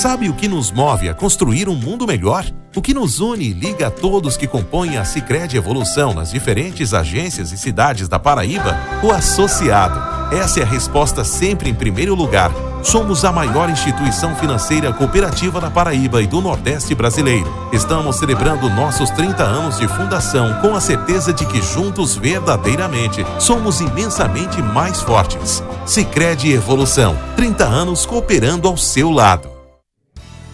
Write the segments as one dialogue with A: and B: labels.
A: Sabe o que nos move a construir um mundo melhor? O que nos une e liga a todos que compõem a Sicredi Evolução nas diferentes agências e cidades da Paraíba? O associado. Essa é a resposta sempre em primeiro lugar. Somos a maior instituição financeira cooperativa da Paraíba e do Nordeste brasileiro. Estamos celebrando nossos 30 anos de fundação com a certeza de que juntos, verdadeiramente, somos imensamente mais fortes. Sicredi Evolução. 30 anos cooperando ao seu lado.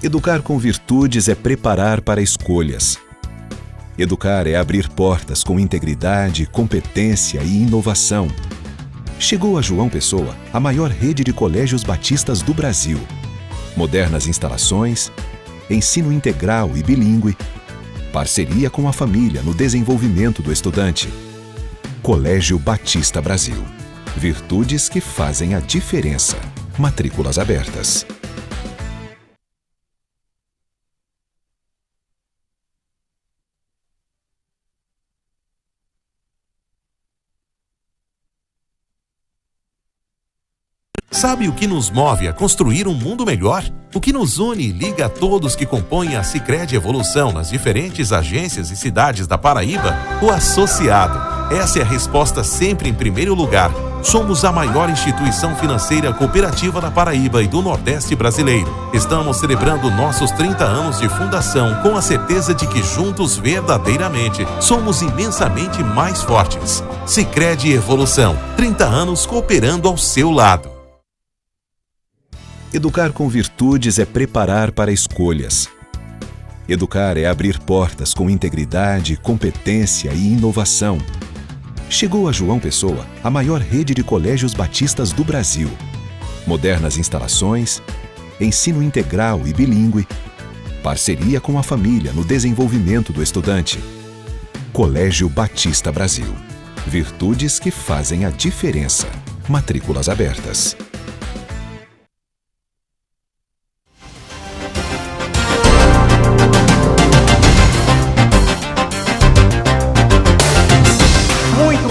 B: Educar com virtudes é preparar para escolhas. Educar é abrir portas com integridade, competência e inovação. Chegou a João Pessoa a maior rede de colégios batistas do Brasil. Modernas instalações, ensino integral e bilíngue, parceria com a família no desenvolvimento do estudante. Colégio Batista Brasil. Virtudes que fazem a diferença. Matrículas abertas.
A: Sabe o que nos move a construir um mundo melhor? O que nos une e liga a todos que compõem a Sicredi Evolução nas diferentes agências e cidades da Paraíba? O associado. Essa é a resposta sempre em primeiro lugar. Somos a maior instituição financeira cooperativa da Paraíba e do Nordeste brasileiro. Estamos celebrando nossos 30 anos de fundação com a certeza de que juntos, verdadeiramente, somos imensamente mais fortes. Sicredi Evolução. 30 anos cooperando ao seu lado.
B: Educar com virtudes é preparar para escolhas. Educar é abrir portas com integridade, competência e inovação. Chegou a João Pessoa a maior rede de colégios batistas do Brasil. Modernas instalações, ensino integral e bilíngue, parceria com a família no desenvolvimento do estudante. Colégio Batista Brasil. Virtudes que fazem a diferença. Matrículas abertas.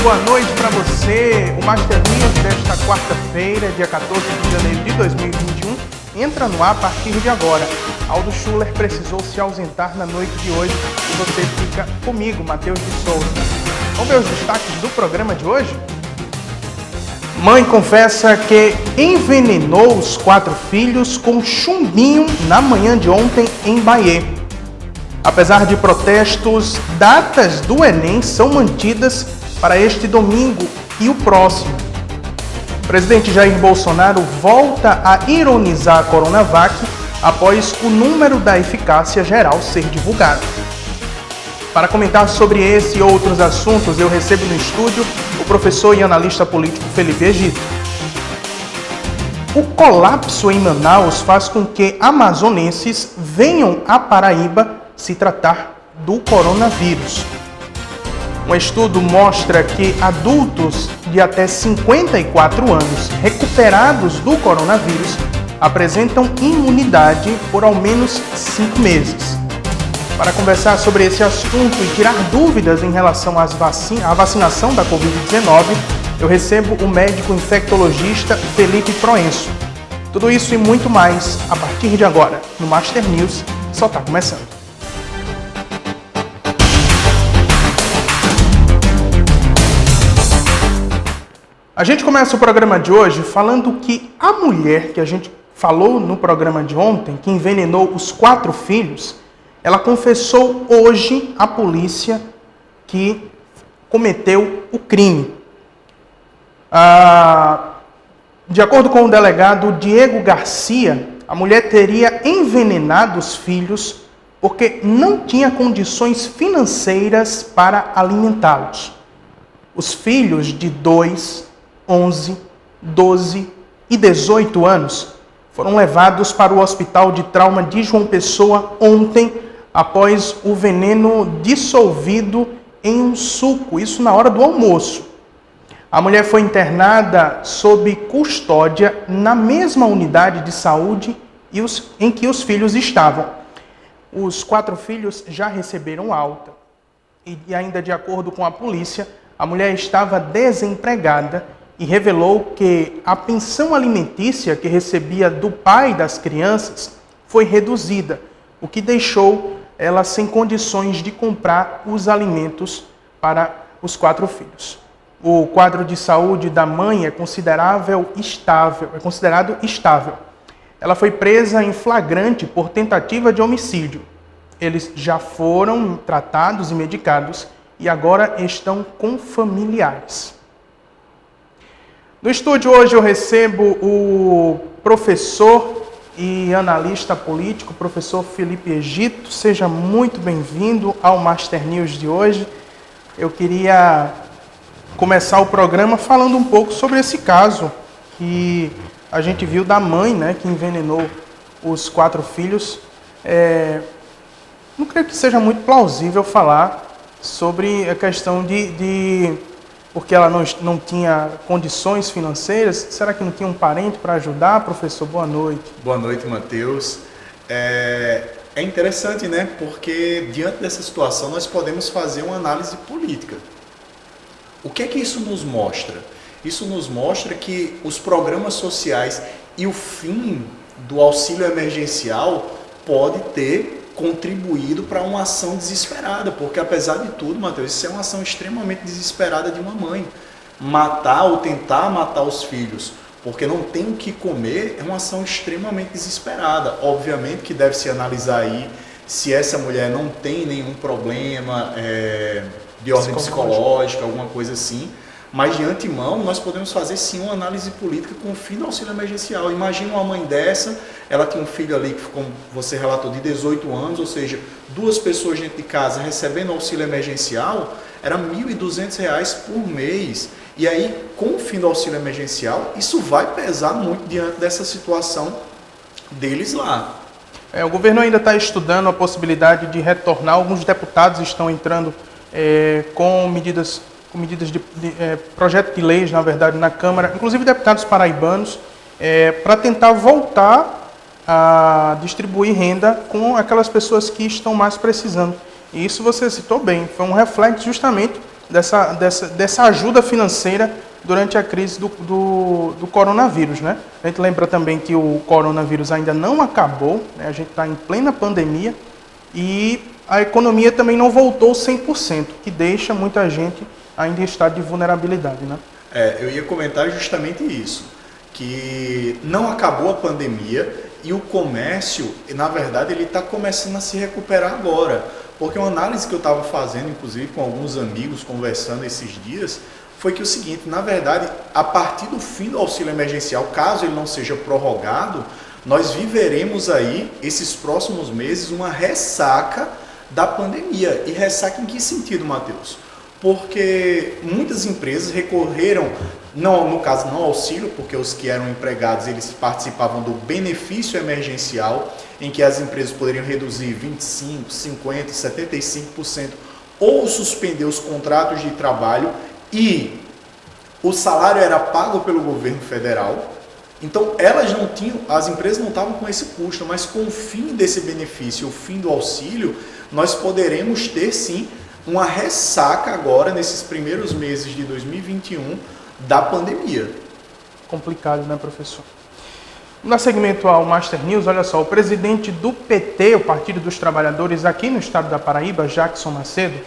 C: Boa noite para você. O Master News desta quarta-feira, dia 14 de janeiro de 2021, entra no ar a partir de agora. Aldo Schuller precisou se ausentar na noite de hoje e você fica comigo, Matheus de Souza. Vamos ver os destaques do programa de hoje? Mãe confessa que envenenou os 4 filhos com chumbinho na manhã de ontem em Bahia. Apesar de protestos, datas do Enem são mantidas para este domingo e o próximo. O presidente Jair Bolsonaro volta a ironizar a Coronavac após o número da eficácia geral ser divulgado. Para comentar sobre esse e outros assuntos, eu recebo no estúdio o professor e analista político Felipe Egito. O colapso em Manaus faz com que amazonenses venham à Paraíba se tratar do coronavírus. Um estudo mostra que adultos de até 54 anos recuperados do coronavírus apresentam imunidade por ao menos 5 meses. Para conversar sobre esse assunto e tirar dúvidas em relação à vacinação da Covid-19, eu recebo o médico infectologista Felipe Proenço. Tudo isso e muito mais a partir de agora no Master News, só está começando. A gente começa o programa de hoje falando que a mulher que a gente falou no programa de ontem, que envenenou os 4 filhos, ela confessou hoje à polícia que cometeu o crime. De acordo com o delegado Diego Garcia, a mulher teria envenenado os filhos porque não tinha condições financeiras para alimentá-los. Os filhos de 2, 11, 12 e 18 anos foram levados para o Hospital de Trauma de João Pessoa ontem após o veneno dissolvido em um suco, isso na hora do almoço. A mulher foi internada sob custódia na mesma unidade de saúde em que os filhos estavam. Os 4 filhos já receberam alta e ainda de acordo com a polícia, a mulher estava desempregada e revelou que a pensão alimentícia que recebia do pai das crianças foi reduzida, o que deixou ela sem condições de comprar os alimentos para os 4 filhos. O quadro de saúde da mãe é considerado estável. Ela foi presa em flagrante por tentativa de homicídio. Eles já foram tratados e medicados e agora estão com familiares. No estúdio hoje eu recebo o professor e analista político, professor Felipe Egito. Seja muito bem-vindo ao Master News de hoje. Eu queria começar o programa falando um pouco sobre esse caso que a gente viu da mãe, né, que envenenou os 4 filhos. Não creio que seja muito plausível falar sobre a questão porque ela não tinha condições financeiras. Será que não tinha um parente para ajudar? Professor, boa noite.
D: Boa noite, Matheus. É interessante, né? Porque diante dessa situação nós podemos fazer uma análise política. O que é que isso nos mostra? Isso nos mostra que os programas sociais e o fim do auxílio emergencial pode ter contribuído para uma ação desesperada, porque apesar de tudo, Matheus, isso é uma ação extremamente desesperada de uma mãe. Matar ou tentar matar os filhos porque não tem o que comer é uma ação extremamente desesperada. Obviamente que deve se analisar aí se essa mulher não tem nenhum problema de ordem psicológica, alguma coisa assim. Mas de antemão nós podemos fazer sim uma análise política com o fim do auxílio emergencial. Imagina uma mãe dessa, ela tinha um filho ali, como você relatou, de 18 anos, ou seja, 2 pessoas dentro de casa recebendo auxílio emergencial, era R$ 1.200 por mês. E aí, com o fim do auxílio emergencial, isso vai pesar muito diante dessa situação deles lá.
C: O governo ainda está estudando a possibilidade de retornar. Alguns deputados estão entrando com medidas de projeto de leis, na verdade, na Câmara, inclusive deputados paraibanos, para tentar voltar a distribuir renda com aquelas pessoas que estão mais precisando. E isso você citou bem, foi um reflexo justamente dessa ajuda financeira durante a crise do coronavírus, né? A gente lembra também que o coronavírus ainda não acabou, né? A gente está em plena pandemia e a economia também não voltou 100%, que deixa muita gente ainda em estado de vulnerabilidade, né?
D: Eu ia comentar justamente isso, que não acabou a pandemia e o comércio, na verdade, ele está começando a se recuperar agora. Porque uma análise que eu estava fazendo, inclusive com alguns amigos, conversando esses dias, foi que o seguinte, na verdade, a partir do fim do auxílio emergencial, caso ele não seja prorrogado, nós viveremos aí, esses próximos meses, uma ressaca da pandemia. E ressaca em que sentido, Matheus? Porque muitas empresas recorreram, no caso não ao auxílio, porque os que eram empregados eles participavam do benefício emergencial, em que as empresas poderiam reduzir 25%, 50%, 75% ou suspender os contratos de trabalho e o salário era pago pelo governo federal. Então as empresas não estavam com esse custo, mas com o fim desse benefício, o fim do auxílio, nós poderemos ter sim uma ressaca agora, nesses primeiros meses de 2021, da pandemia.
C: Complicado, né, professor? No segmento ao Master News, olha só, o presidente do PT, o Partido dos Trabalhadores, aqui no estado da Paraíba, Jackson Macedo,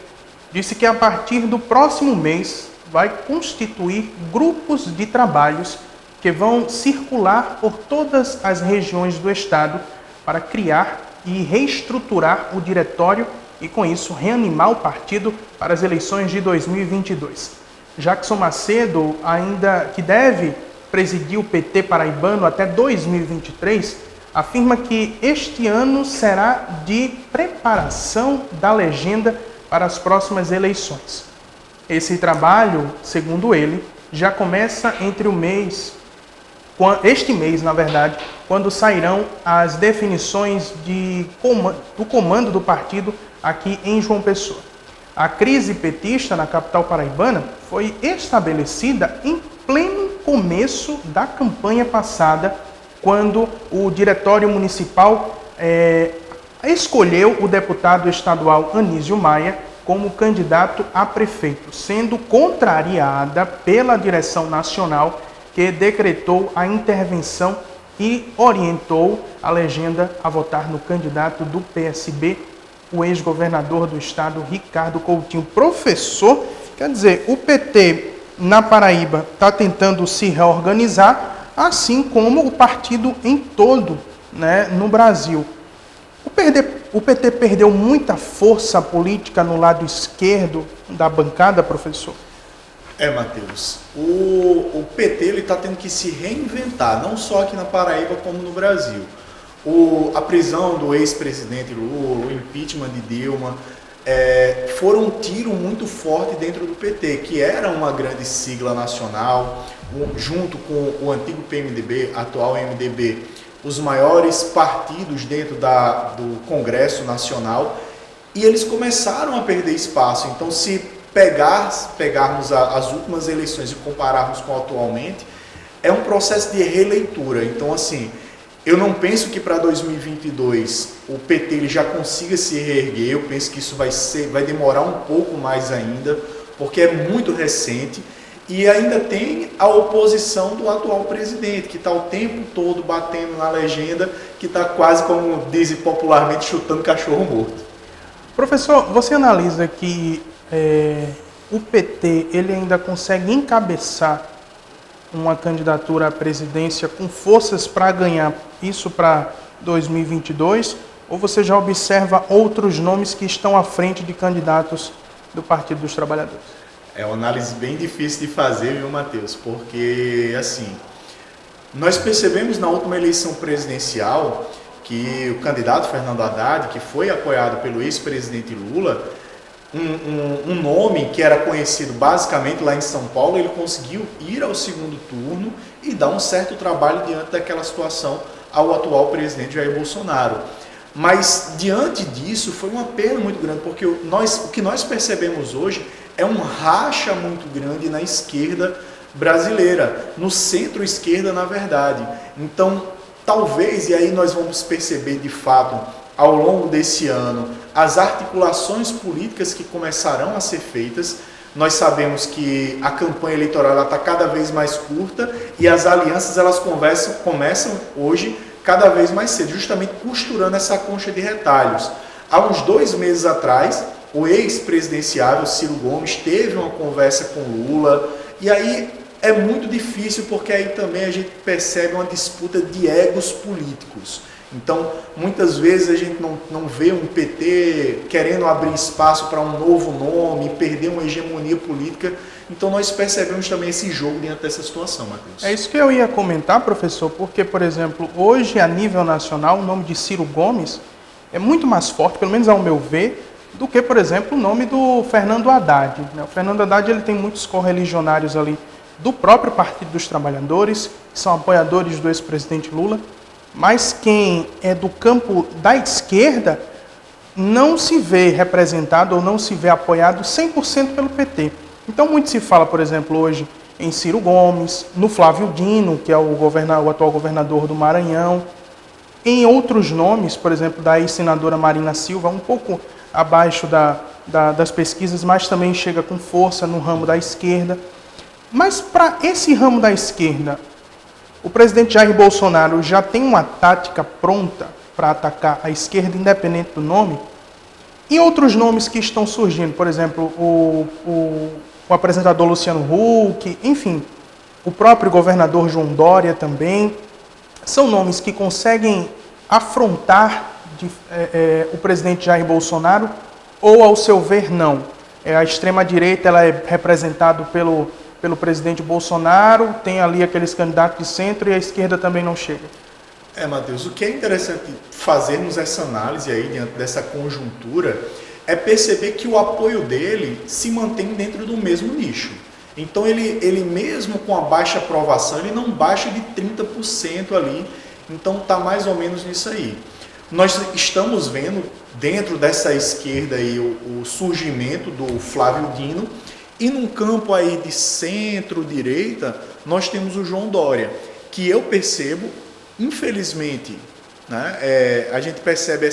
C: disse que a partir do próximo mês vai constituir grupos de trabalhos que vão circular por todas as regiões do estado para criar e reestruturar o diretório e, com isso, reanimar o partido para as eleições de 2022. Jackson Macedo, ainda que deve presidir o PT paraibano até 2023, afirma que este ano será de preparação da legenda para as próximas eleições. Esse trabalho, segundo ele, já começa este mês, na verdade, quando sairão as definições do comando do partido aqui em João Pessoa. A crise petista na capital paraibana foi estabelecida em pleno começo da campanha passada, quando o Diretório Municipal escolheu o deputado estadual Anísio Maia como candidato a prefeito, sendo contrariada pela direção nacional, que decretou a intervenção e orientou a legenda a votar no candidato do PSB, o ex-governador do estado, Ricardo Coutinho. Professor, quer dizer, o PT na Paraíba está tentando se reorganizar, assim como o partido em todo, né, no Brasil. O PT perdeu muita força política no lado esquerdo da bancada, professor?
D: Matheus, o PT está tendo que se reinventar, não só aqui na Paraíba, como no Brasil. A prisão do ex-presidente Lula, o impeachment de Dilma, foram um tiro muito forte dentro do PT, que era uma grande sigla nacional, junto com o antigo PMDB, atual MDB, os maiores partidos dentro do Congresso Nacional, e eles começaram a perder espaço. Então, se pegarmos as últimas eleições e compararmos com atualmente, é um processo de releitura. Então, assim, eu não penso que para 2022 o PT ele já consiga se reerguer. Eu penso que isso vai demorar um pouco mais ainda, porque é muito recente. E ainda tem a oposição do atual presidente, que está o tempo todo batendo na legenda, que está quase, como dizem popularmente, chutando cachorro morto.
C: Professor, você analisa que o PT ele ainda consegue encabeçar uma candidatura à presidência com forças para ganhar isso para 2022? Ou você já observa outros nomes que estão à frente de candidatos do Partido dos Trabalhadores?
D: É uma análise bem difícil de fazer, viu, Matheus? Porque, assim, nós percebemos na última eleição presidencial que o candidato Fernando Haddad, que foi apoiado pelo ex-presidente Lula, um nome que era conhecido basicamente lá em São Paulo, ele conseguiu ir ao segundo turno e dar um certo trabalho diante daquela situação ao atual presidente Jair Bolsonaro. Mas, diante disso, foi uma pena muito grande, porque o que nós percebemos hoje é um racha muito grande na esquerda brasileira, no centro-esquerda, na verdade. Então, talvez, e aí nós vamos perceber de fato, ao longo desse ano, as articulações políticas que começarão a ser feitas. Nós sabemos que a campanha eleitoral está cada vez mais curta e as alianças elas começam hoje cada vez mais cedo, justamente costurando essa concha de retalhos. Há uns 2 meses atrás, o ex-presidenciável Ciro Gomes teve uma conversa com Lula, e aí é muito difícil, porque aí também a gente percebe uma disputa de egos políticos. Então, muitas vezes a gente não vê um PT querendo abrir espaço para um novo nome, perder uma hegemonia política. Então, nós percebemos também esse jogo diante dessa situação, Matheus.
C: É isso que eu ia comentar, professor, porque, por exemplo, hoje, a nível nacional, o nome de Ciro Gomes é muito mais forte, pelo menos ao meu ver, do que, por exemplo, o nome do Fernando Haddad. O Fernando Haddad ele tem muitos correligionários ali do próprio Partido dos Trabalhadores, que são apoiadores do ex-presidente Lula, mas quem é do campo da esquerda não se vê representado ou não se vê apoiado 100% pelo PT. Então, muito se fala, por exemplo, hoje em Ciro Gomes, no Flávio Dino, que é o atual governador do Maranhão, em outros nomes, por exemplo, da ex-senadora Marina Silva, um pouco abaixo das pesquisas, mas também chega com força no ramo da esquerda. Mas para esse ramo da esquerda, o presidente Jair Bolsonaro já tem uma tática pronta para atacar a esquerda, independente do nome? E outros nomes que estão surgindo, por exemplo, o apresentador Luciano Huck, enfim, o próprio governador João Dória também, são nomes que conseguem afrontar o presidente Jair Bolsonaro, ou, ao seu ver, não? A extrema-direita ela é representada pelo presidente Bolsonaro, tem ali aqueles candidatos de centro e a esquerda também não chega.
D: Matheus, o que é interessante fazermos essa análise aí diante dessa conjuntura é perceber que o apoio dele se mantém dentro do mesmo nicho. Então ele mesmo com a baixa aprovação, ele não baixa de 30% ali, então está mais ou menos nisso aí. Nós estamos vendo dentro dessa esquerda aí o surgimento do Flávio Dino, e num campo aí de centro-direita, nós temos o João Dória, que eu percebo, infelizmente, né, a gente percebe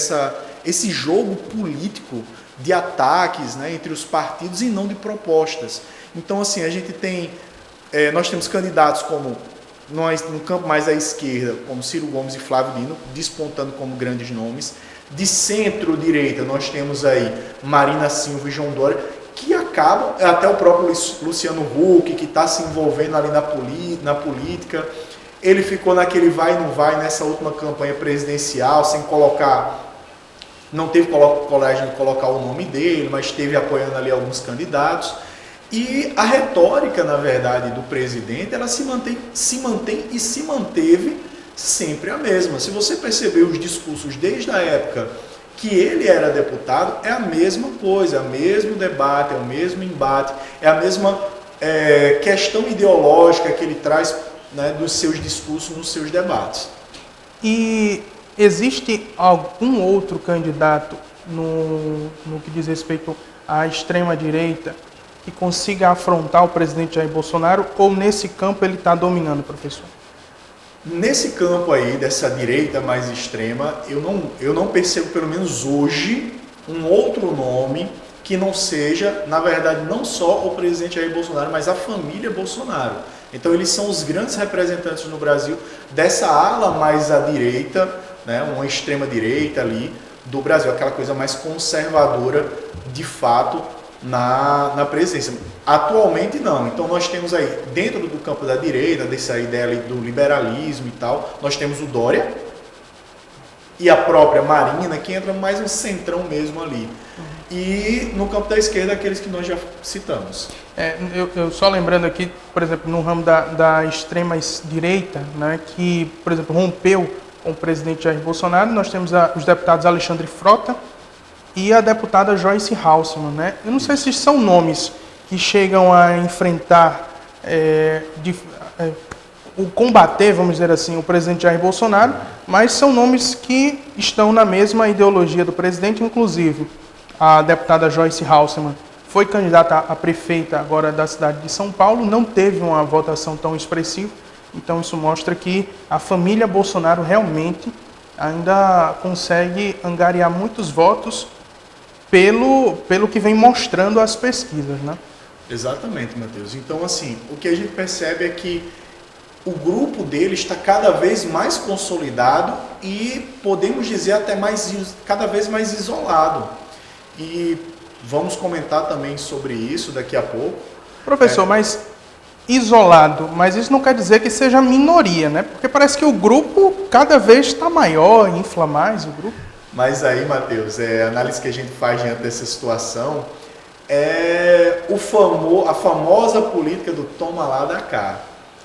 D: esse jogo político de ataques, né, entre os partidos e não de propostas. Então, assim, nós temos candidatos como no campo mais à esquerda, como Ciro Gomes e Flávio Dino, despontando como grandes nomes. De centro-direita, nós temos aí Marina Silva e João Dória, que acabam, até o próprio Luciano Huck, que está se envolvendo ali na política. Ele ficou naquele vai e não vai nessa última campanha presidencial, sem colocar... Não teve coragem de colocar o nome dele, mas esteve apoiando ali alguns candidatos. E a retórica, na verdade, do presidente, ela se mantém e se manteve sempre a mesma. Se você perceber os discursos desde a época que ele era deputado, é a mesma coisa, é o mesmo debate, é o mesmo embate, é a mesma questão ideológica que ele traz, né, dos seus discursos nos seus debates.
C: E existe algum outro candidato no que diz respeito à extrema-direita que consiga afrontar o presidente Jair Bolsonaro, ou nesse campo ele está dominando, professor?
D: Nesse campo aí, dessa direita mais extrema, eu não percebo, pelo menos hoje, um outro nome que não seja, na verdade, não só o presidente Jair Bolsonaro, mas a família Bolsonaro. Então, eles são os grandes representantes no Brasil dessa ala mais à direita, né, uma extrema-direita ali do Brasil, aquela coisa mais conservadora, de fato, na presidência. Atualmente não. Então nós temos aí, dentro do campo da direita, dessa ideia do liberalismo e tal, nós temos o Dória e a própria Marina, que entra mais no centrão mesmo ali. E no campo da esquerda, aqueles que nós já citamos.
C: Eu só lembrando aqui, por exemplo, no ramo da extrema direita, né, que, por exemplo, rompeu com o presidente Jair Bolsonaro, nós temos os deputados Alexandre Frota e a deputada Joyce Hasselmann, né? Eu não sei se são nomes que chegam a enfrentar, combater, vamos dizer assim, o presidente Jair Bolsonaro, mas são nomes que estão na mesma ideologia do presidente, inclusive a deputada Joyce Hasselmann foi candidata a prefeita agora da cidade de São Paulo, não teve uma votação tão expressiva, então isso mostra que a família Bolsonaro realmente ainda consegue angariar muitos votos pelo que vem mostrando as pesquisas, né?
D: Exatamente, Matheus. Então, assim, o que a gente percebe é que o grupo dele está cada vez mais consolidado e, podemos dizer, até cada vez mais isolado. E vamos comentar também sobre isso daqui a pouco.
C: Professor, mas isolado, mas isso não quer dizer que seja minoria, né? Porque parece que o grupo cada vez está maior, infla mais o grupo.
D: Mas aí, Matheus, a análise que a gente faz diante dessa situação é a famosa política do toma lá da cá.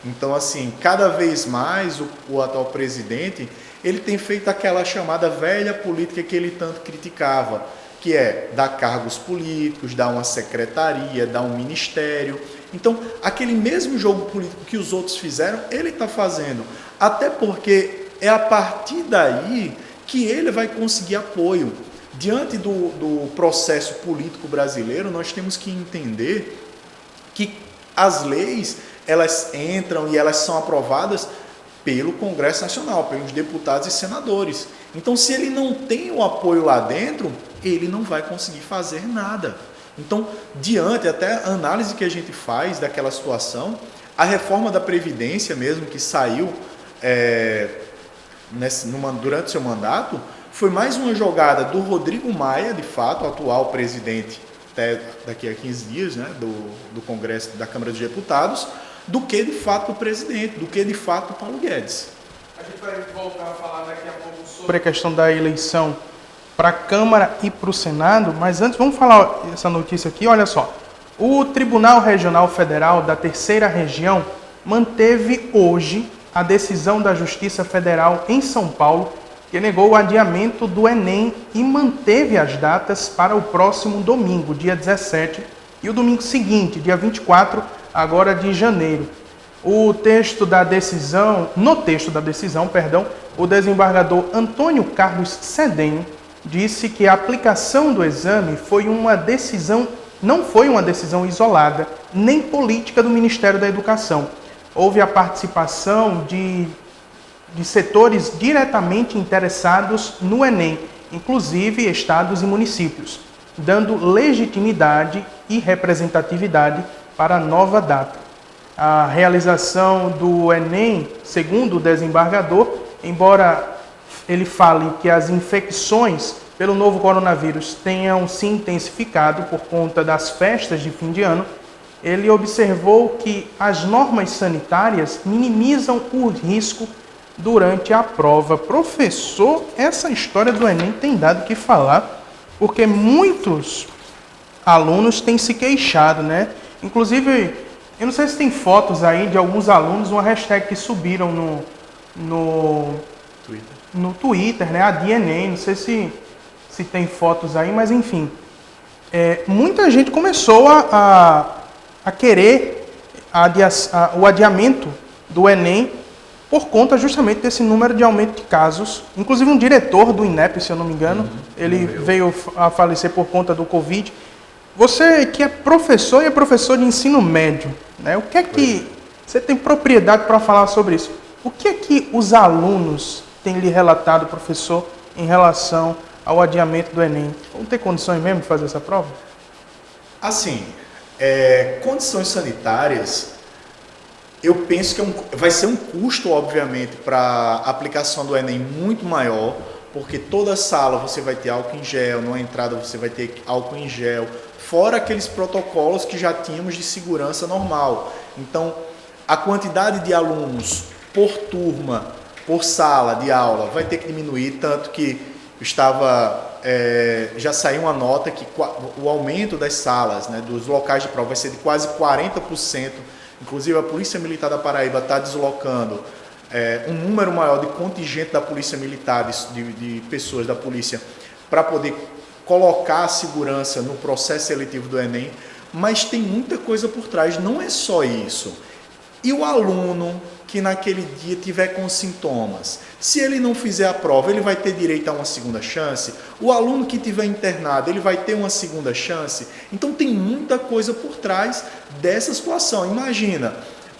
D: Então, assim, cada vez mais o atual presidente, ele tem feito aquela chamada velha política que ele tanto criticava, que é dar cargos políticos, dar uma secretaria, dar um ministério. Então, aquele mesmo jogo político que os outros fizeram, ele está fazendo. Até porque é a partir daí que ele vai conseguir apoio. Diante do processo político brasileiro, nós temos que entender que as leis, elas entram e elas são aprovadas pelo Congresso Nacional, pelos deputados e senadores. Então, se ele não tem o apoio lá dentro, ele não vai conseguir fazer nada. Então, diante até a análise que a gente faz daquela situação, a reforma da Previdência mesmo, que saiu durante seu mandato, foi mais uma jogada do Rodrigo Maia, de fato, o atual presidente, até daqui a 15 dias, né, do Congresso, da Câmara dos Deputados, do que de fato o presidente, do que de fato o Paulo Guedes.
C: A gente vai voltar a falar daqui a pouco sobre a questão da eleição para a Câmara e para o Senado, mas antes vamos falar essa notícia aqui, olha só. O Tribunal Regional Federal da Terceira Região manteve hoje a decisão da Justiça Federal em São Paulo, que negou o adiamento do Enem e manteve as datas para o próximo domingo, dia 17, e o domingo seguinte, dia 24, agora de janeiro. No texto da decisão, o desembargador Antônio Carlos Cedenho disse que a aplicação do exame não foi uma decisão isolada, nem política do Ministério da Educação. Houve a participação de setores diretamente interessados no Enem, inclusive estados e municípios, dando legitimidade e representatividade para a nova data. a realização do Enem, segundo o desembargador, embora ele fale que as infecções pelo novo coronavírus tenham se intensificado por conta das festas de fim de ano, ele observou que as normas sanitárias minimizam o risco durante a prova. Professor, essa história do Enem tem dado o que falar, porque muitos alunos têm se queixado, né? Inclusive, eu não sei se tem fotos aí de alguns alunos, uma hashtag que subiram no Twitter, né? A DNA, não sei se tem fotos aí, mas enfim. Muita gente começou a querer o adiamento do Enem por conta justamente desse número de aumento de casos. Inclusive um diretor do INEP, se eu não me engano, ele veio a falecer por conta do Covid. Você que é professor e é professor de ensino médio, né? O que é que você tem propriedade para falar sobre isso? O que é que os alunos têm lhe relatado, professor, em relação ao adiamento do Enem? Vão ter condições mesmo de fazer essa prova?
D: Assim, condições sanitárias, eu penso que vai ser um custo, obviamente, para a aplicação do Enem muito maior, porque toda sala você vai ter álcool em gel, numa entrada você vai ter álcool em gel, fora aqueles protocolos que já tínhamos de segurança normal. Então, a quantidade de alunos por turma, por sala de aula, vai ter que diminuir, tanto que já saiu uma nota que o aumento das salas, né, dos locais de prova, vai ser de quase 40%. Inclusive, a Polícia Militar da Paraíba está deslocando um número maior de contingente da Polícia Militar, de pessoas da polícia, para poder colocar a segurança no processo seletivo do Enem, mas tem muita coisa por trás, não é só isso. E o aluno que naquele dia tiver com sintomas, se ele não fizer a prova, ele vai ter direito a uma segunda chance? O aluno que tiver internado, ele vai ter uma segunda chance? Então tem muita coisa por trás dessa situação. Imagina,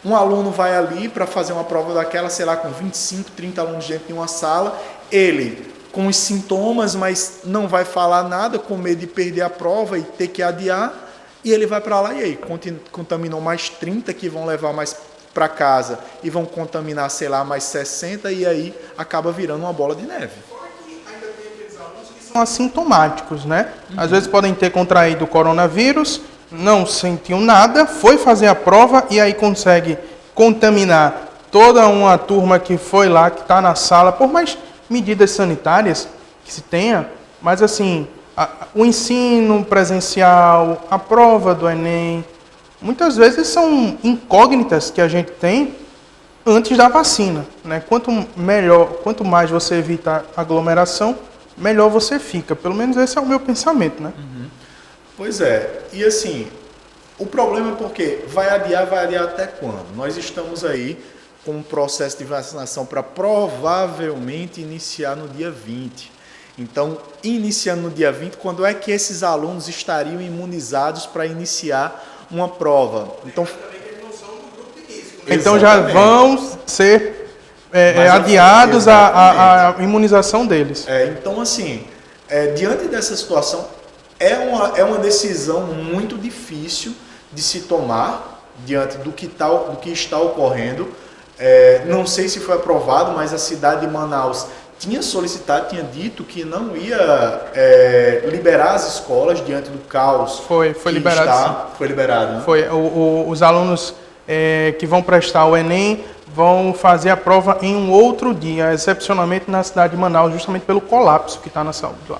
D: um aluno vai ali para fazer uma prova daquela, sei lá, com 25, 30 alunos dentro de uma sala, ele com os sintomas, mas não vai falar nada, com medo de perder a prova e ter que adiar, e ele vai para lá e aí contaminou mais 30 que vão levar mais para casa e vão contaminar, sei lá, mais 60 e aí acaba virando uma bola de neve.
C: Fora que ainda tem aqueles alunos que são assintomáticos, né? Às vezes podem ter contraído o coronavírus, não sentiu nada, foi fazer a prova e aí consegue contaminar toda uma turma que foi lá, que está na sala, por mais medidas sanitárias que se tenha, mas assim, o ensino presencial, a prova do Enem, muitas vezes são incógnitas que a gente tem antes da vacina, né? Quanto mais você evita aglomeração, melhor você fica. Pelo menos esse é o meu pensamento, né?
D: Pois é. E assim, o problema é porque vai adiar até quando? Nós estamos aí com um processo de vacinação para provavelmente iniciar no dia 20. Então, iniciando no dia 20, quando é que esses alunos estariam imunizados para iniciar uma prova?
C: Então já vão ser adiados a imunização deles.
D: Então, assim, diante dessa situação, é uma decisão muito difícil de se tomar diante do que está ocorrendo. Não sei se foi aprovado, mas a cidade de Manaus tinha solicitado, tinha dito que não ia liberar as escolas diante do caos.
C: Foi liberado.
D: Foi liberado, né?
C: Foi. Os alunos que vão prestar o Enem vão fazer a prova em um outro dia, excepcionalmente na cidade de Manaus, justamente pelo colapso que está na saúde lá.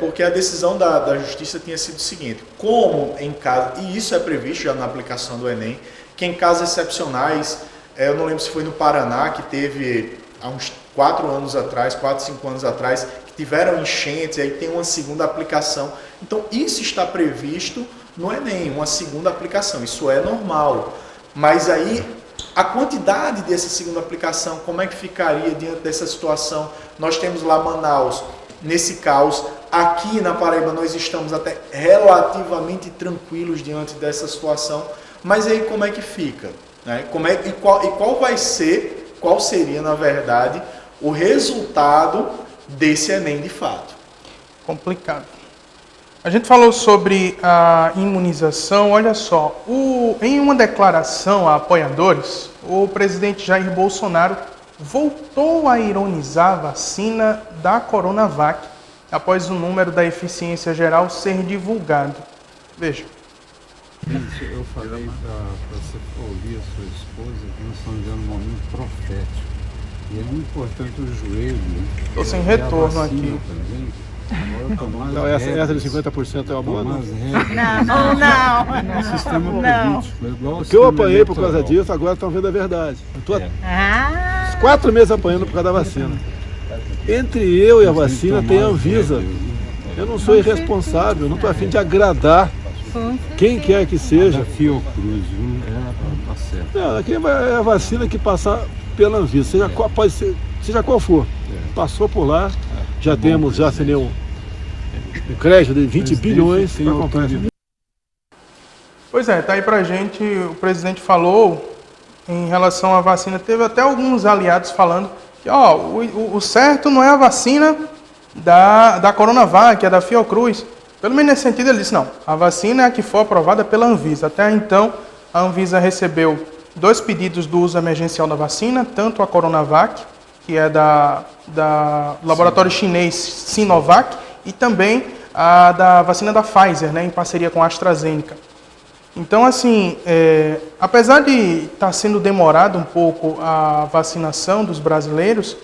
D: Porque a decisão da Justiça tinha sido o seguinte: como em caso, e isso é previsto já na aplicação do Enem, que em casos excepcionais, eu não lembro se foi no Paraná, que teve há uns 4, 5 anos atrás, que tiveram enchentes, aí tem uma segunda aplicação. Então, isso está previsto no Enem, uma segunda aplicação, isso é normal. Mas aí, a quantidade dessa segunda aplicação, como é que ficaria diante dessa situação? Nós temos lá Manaus, nesse caos. Aqui na Paraíba nós estamos até relativamente tranquilos diante dessa situação. Mas aí como é que fica? Né? Qual seria, na verdade, o resultado desse Enem de fato?
C: Complicado. A gente falou sobre a imunização. Olha só, em uma declaração a apoiadores, o presidente Jair Bolsonaro voltou a ironizar a vacina da Coronavac após o número da eficiência geral ser divulgado. Veja.
E: Eu falei para você ouvir a sua esposa que nós estamos vivendo um momento profético. E é muito importante o joelho.
C: Estou sem retorno aqui.
E: Também.
F: Não, essa de 50% é uma boa, não.
E: Não. Sistema político.
F: O que eu apanhei por causa disso, agora estão vendo a verdade. Eu estou há 4 meses apanhando por causa da vacina. Entre eu e a vacina tem a Anvisa. Eu não sou irresponsável, eu não estou a fim de agradar quem quer que seja.
E: Fiocruz, tá certo.
F: Não, aqui é a vacina que passar pela Anvisa, seja qual for. Passou por lá, já assinei um crédito de 20 bilhões para comprar essa.
C: Pois é, tá aí pra gente, o presidente falou em relação à vacina, teve até alguns aliados falando que o certo não é a vacina da Coronavac, é da Fiocruz. Pelo menos nesse sentido ele disse, não, a vacina é a que for aprovada pela Anvisa. Até então, a Anvisa recebeu 2 pedidos do uso emergencial da vacina, tanto a Coronavac, que é do laboratório chinês Sinovac, e também a da vacina da Pfizer, né, em parceria com a AstraZeneca. Então, assim, apesar de estar sendo demorado um pouco a vacinação dos brasileiros,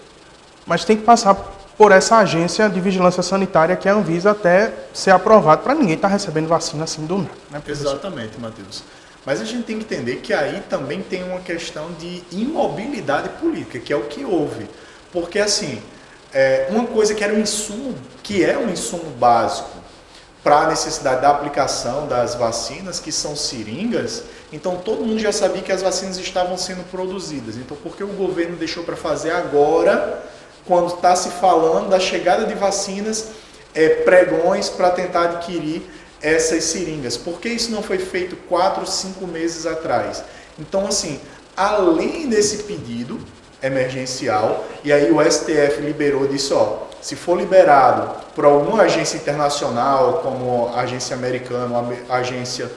C: mas tem que passar por essa agência de vigilância sanitária que é a Anvisa até ser aprovado, para ninguém estar recebendo vacina assim do nada. Né,
D: Exatamente, Matheus. Mas a gente tem que entender que aí também tem uma questão de imobilidade política, que é o que houve. Porque, assim, uma coisa que era um insumo básico para a necessidade da aplicação das vacinas, que são seringas, então todo mundo já sabia que as vacinas estavam sendo produzidas. Então, por que o governo deixou para fazer agora, quando está se falando da chegada de vacinas, pregões para tentar adquirir essas seringas? Por que isso não foi feito 4, 5 meses atrás? Então, assim, além desse pedido emergencial, e aí o STF liberou, disse, se for liberado por alguma agência internacional, como a agência americana, a agência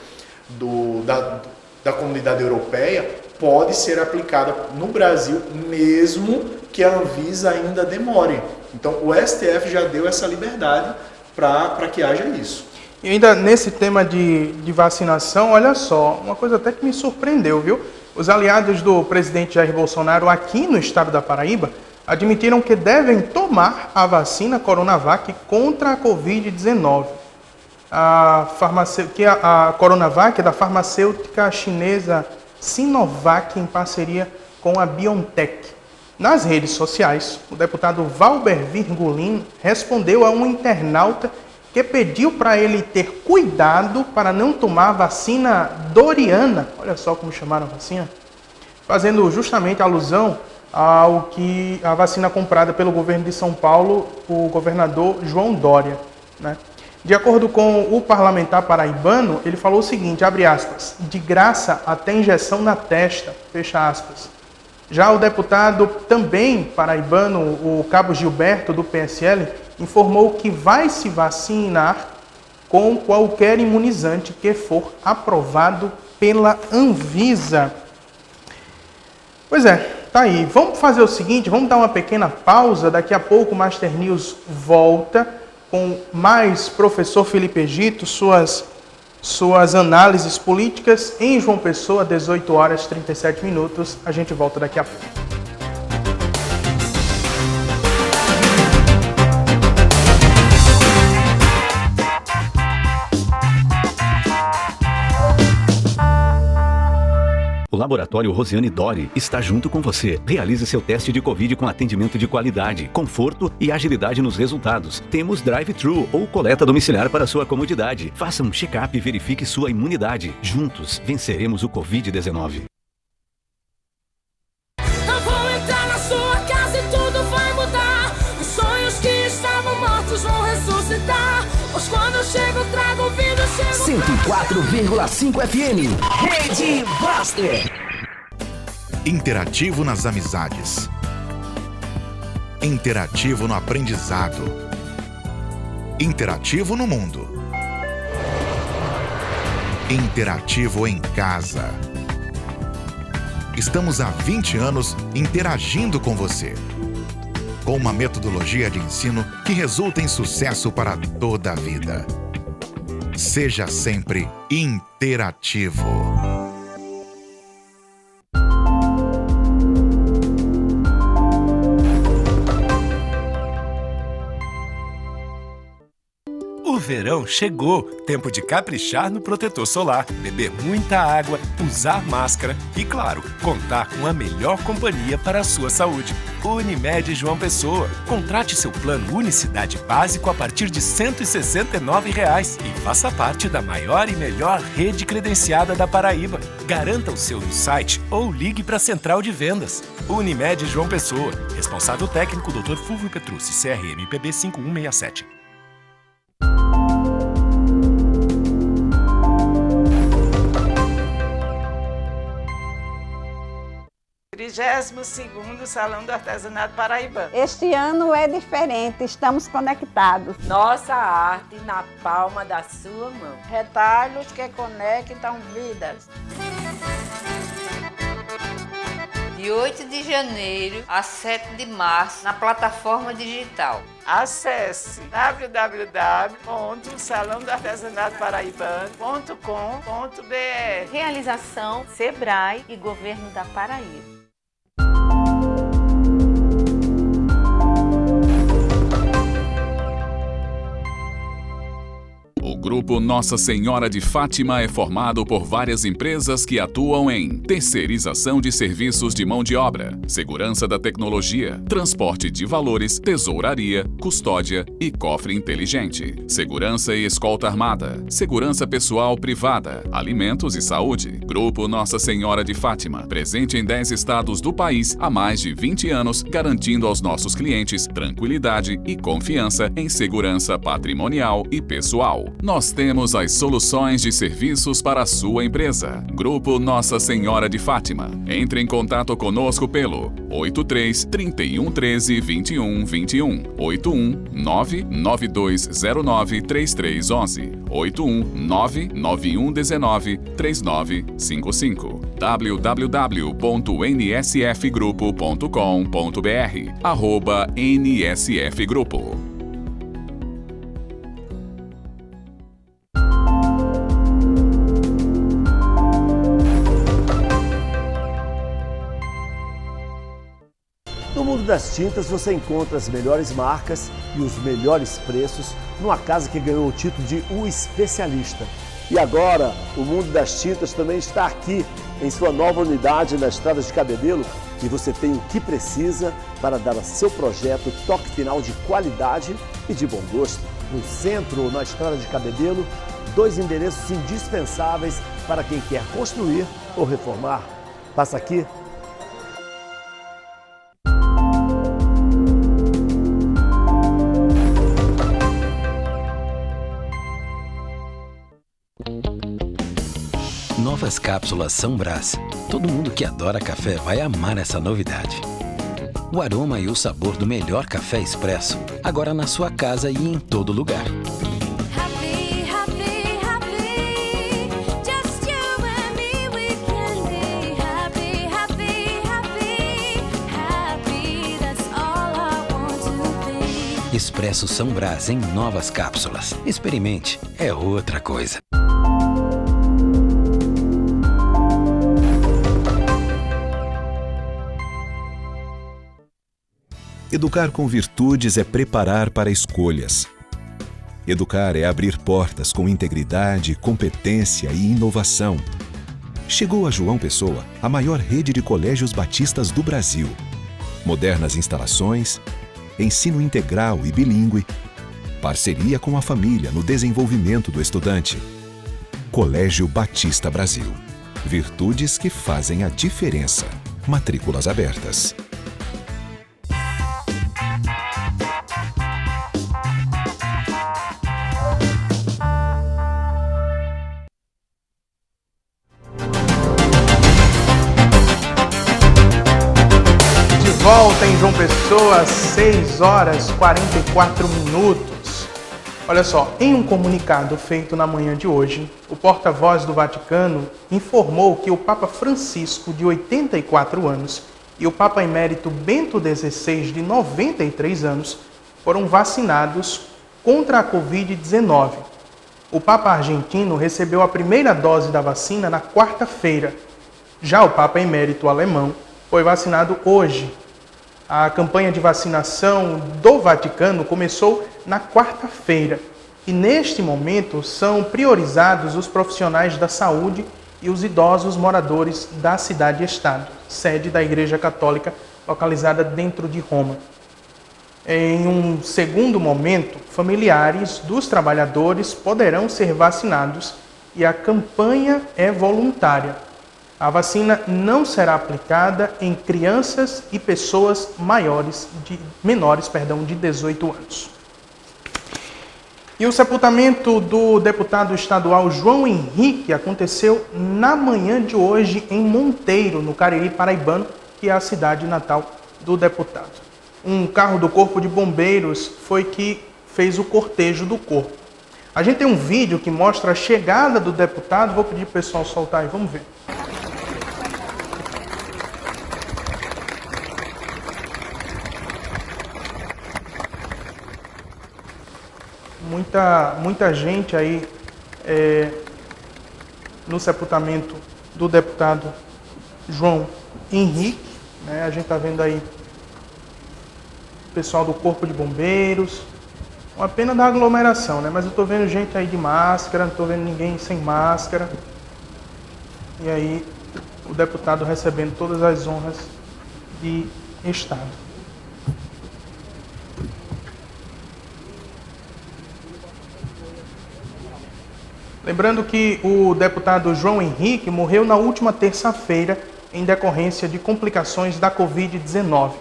D: da Comunidade Europeia, pode ser aplicada no Brasil, mesmo que a Anvisa ainda demore. Então, o STF já deu essa liberdade para que haja isso.
C: E ainda nesse tema de vacinação, olha só, uma coisa até que me surpreendeu, viu? Os aliados do presidente Jair Bolsonaro aqui no estado da Paraíba admitiram que devem tomar a vacina Coronavac contra a Covid-19. A Coronavac é da farmacêutica chinesa Sinovac em parceria com a BioNTech. Nas redes sociais, o deputado Valber Virgulin respondeu a um internauta que pediu para ele ter cuidado para não tomar a vacina Doriana, olha só como chamaram a vacina, fazendo justamente alusão ao que a vacina comprada pelo governo de São Paulo, o governador João Dória, né? De acordo com o parlamentar paraibano, ele falou o seguinte, abre aspas, de graça até injeção na testa, fecha aspas. Já o deputado também paraibano, o Cabo Gilberto, do PSL, informou que vai se vacinar com qualquer imunizante que for aprovado pela Anvisa. Pois é, tá aí. Vamos fazer o seguinte, vamos dar uma pequena pausa. Daqui a pouco o Master News volta com mais professor Felipe Egito, suas análises políticas em João Pessoa, 18 horas e 37 minutos. A gente volta daqui a pouco.
G: O Laboratório Rosiane Dori está junto com você. Realize seu teste de Covid com atendimento de qualidade, conforto e agilidade nos resultados. Temos drive-thru ou coleta domiciliar para sua comodidade. Faça um check-up e verifique sua imunidade. Juntos, venceremos o Covid-19.
H: Eu vou entrar na sua casa e tudo vai mudar. Os sonhos que estavam mortos vão ressuscitar. Pois quando eu chego, trago vida, chego...
I: 104,5 FM. Rede Buster.
J: Interativo nas amizades. Interativo no aprendizado. Interativo no mundo. Interativo em casa. Estamos há 20 anos interagindo com você, com uma metodologia de ensino que resulta em sucesso para toda a vida. Seja sempre interativo.
K: O verão chegou, tempo de caprichar no protetor solar, beber muita água, usar máscara e, claro, contar com a melhor companhia para a sua saúde. Unimed João Pessoa. Contrate seu plano Unicidade Básico a partir de R$ 169,00 e faça parte da maior e melhor rede credenciada da Paraíba. Garanta o seu no site ou ligue para a Central de Vendas. Unimed João Pessoa. Responsável técnico Dr. Fulvio Petrucci, CRM PB 5167.
L: O 32º Salão do Artesanato Paraibano.
M: Este ano é diferente, estamos conectados.
N: Nossa arte na palma da sua mão.
M: Retalhos que conectam vidas.
O: De 8 de janeiro a 7 de março, na plataforma digital.
L: Acesse www.salãodoartesanatoparaibano.com.br.
P: Realização Sebrae e Governo da Paraíba.
Q: O Grupo Nossa Senhora de Fátima é formado por várias empresas que atuam em terceirização de serviços de mão de obra, segurança da tecnologia, transporte de valores, tesouraria, custódia e cofre inteligente, segurança e escolta armada, segurança pessoal privada, alimentos e saúde. Grupo Nossa Senhora de Fátima, presente em 10 estados do país há mais de 20 anos, garantindo aos nossos clientes tranquilidade e confiança em segurança patrimonial e pessoal. Nós temos as soluções de serviços para a sua empresa. Grupo Nossa Senhora de Fátima. Entre em contato conosco pelo 83 31 13 21 21 81 99209 3311 81 99119 3955 www.nsfgrupo.com.br @nsfgrupo.
R: No mundo das tintas você encontra as melhores marcas e os melhores preços numa casa que ganhou o título de O Especialista. E agora o mundo das tintas também está aqui em sua nova unidade na Estrada de Cabedelo e você tem o que precisa para dar a seu projeto toque final de qualidade e de bom gosto. No centro ou na Estrada de Cabedelo, 2 endereços indispensáveis para quem quer construir ou reformar. Passa aqui.
S: Novas cápsulas São Brás. Todo mundo que adora café vai amar essa novidade. O aroma e o sabor do melhor café expresso, agora na sua casa e em todo lugar. Expresso São Brás em novas cápsulas. Experimente, é outra coisa.
B: Educar com virtudes é preparar para escolhas. Educar é abrir portas com integridade, competência e inovação. Chegou a João Pessoa a maior rede de colégios batistas do Brasil. Modernas instalações, ensino integral e bilíngue, parceria com a família no desenvolvimento do estudante. Colégio Batista Brasil. Virtudes que fazem a diferença. Matrículas abertas.
C: Volta em João Pessoa, 6 horas 44 minutos. Olha só, em um comunicado feito na manhã de hoje, o porta-voz do Vaticano informou que o Papa Francisco, de 84 anos, e o Papa Emérito Bento XVI, de 93 anos, foram vacinados contra a Covid-19. O Papa argentino recebeu a primeira dose da vacina na quarta-feira. Já o Papa Emérito alemão foi vacinado hoje. A campanha de vacinação do Vaticano começou na quarta-feira e, neste momento, são priorizados os profissionais da saúde e os idosos moradores da cidade-estado, sede da Igreja Católica localizada dentro de Roma. Em um segundo momento, familiares dos trabalhadores poderão ser vacinados e a campanha é voluntária. A vacina não será aplicada em crianças e pessoas menores de 18 anos. E o sepultamento do deputado estadual João Henrique aconteceu na manhã de hoje em Monteiro, no Cariri paraibano, que é a cidade natal do deputado. Um carro do Corpo de Bombeiros foi que fez o cortejo do corpo. A gente tem um vídeo que mostra a chegada do deputado. Vou pedir para o pessoal soltar aí, vamos ver. Muita gente aí no sepultamento do deputado João Henrique, né? A gente está vendo aí o pessoal do Corpo de Bombeiros, uma pena da aglomeração, né? Mas eu estou vendo gente aí de máscara, não estou vendo ninguém sem máscara. E aí o deputado recebendo todas as honras de Estado. Lembrando que o deputado João Henrique morreu na última terça-feira em decorrência de complicações da Covid-19.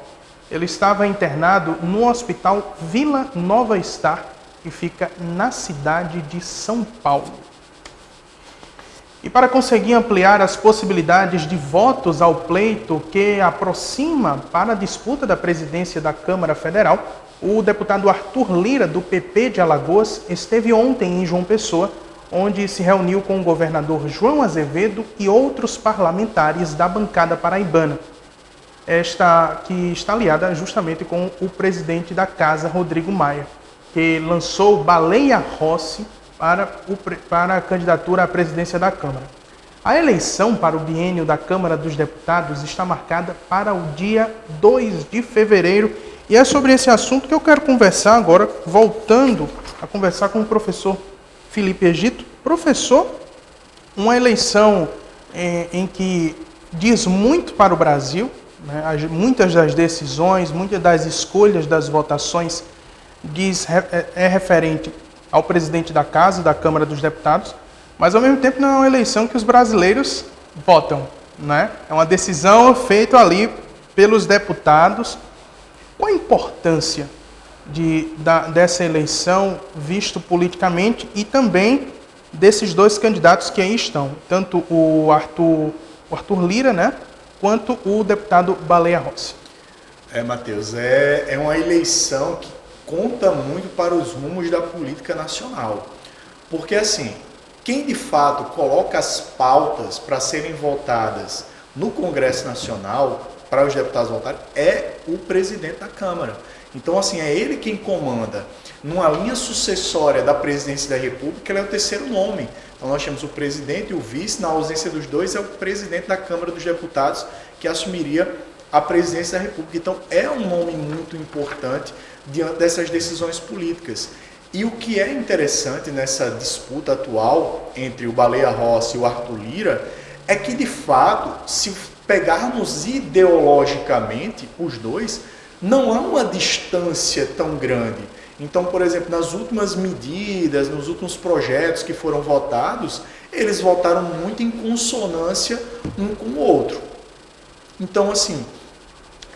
C: Ele estava internado no Hospital Vila Nova Star, que fica na cidade de São Paulo. E para conseguir ampliar as possibilidades de votos ao pleito que aproxima para a disputa da presidência da Câmara Federal, o deputado Arthur Lira, do PP de Alagoas, esteve ontem em João Pessoa, onde se reuniu com o governador João Azevedo e outros parlamentares da bancada paraibana, que está aliada justamente com o presidente da Casa, Rodrigo Maia, que lançou Baleia Rossi para a candidatura à presidência da Câmara. A eleição para o biênio da Câmara dos Deputados está marcada para o dia 2 de fevereiro, e é sobre esse assunto que eu quero conversar agora, voltando a conversar com o professor Felipe Egito. Professor, uma eleição em que diz muito para o Brasil, né? Muitas das decisões, muitas das escolhas das votações é referente ao presidente da Casa, da Câmara dos Deputados, mas ao mesmo tempo não é uma eleição que os brasileiros votam, né? É uma decisão feita ali pelos deputados. Qual a importância dessa eleição, visto politicamente, e também desses dois candidatos que aí estão, tanto o Arthur Lira, né, quanto o deputado Baleia Rossi?
D: Matheus, é uma eleição que conta muito para os rumos da política nacional. Porque, assim, quem de fato coloca as pautas para serem votadas no Congresso Nacional, para os deputados votarem, é o presidente da Câmara. Então, assim, é ele quem comanda. Numa linha sucessória da presidência da República, ele é o terceiro nome. Então, nós temos o presidente e o vice. Na ausência dos dois, é o presidente da Câmara dos Deputados que assumiria a presidência da República. Então, é um nome muito importante diante dessas decisões políticas. E o que é interessante nessa disputa atual entre o Baleia Rossi e o Arthur Lira é que, de fato, se pegarmos ideologicamente os dois, não há uma distância tão grande. Então, por exemplo, nas últimas medidas, nos últimos projetos que foram votados, eles votaram muito em consonância um com o outro. Então, assim,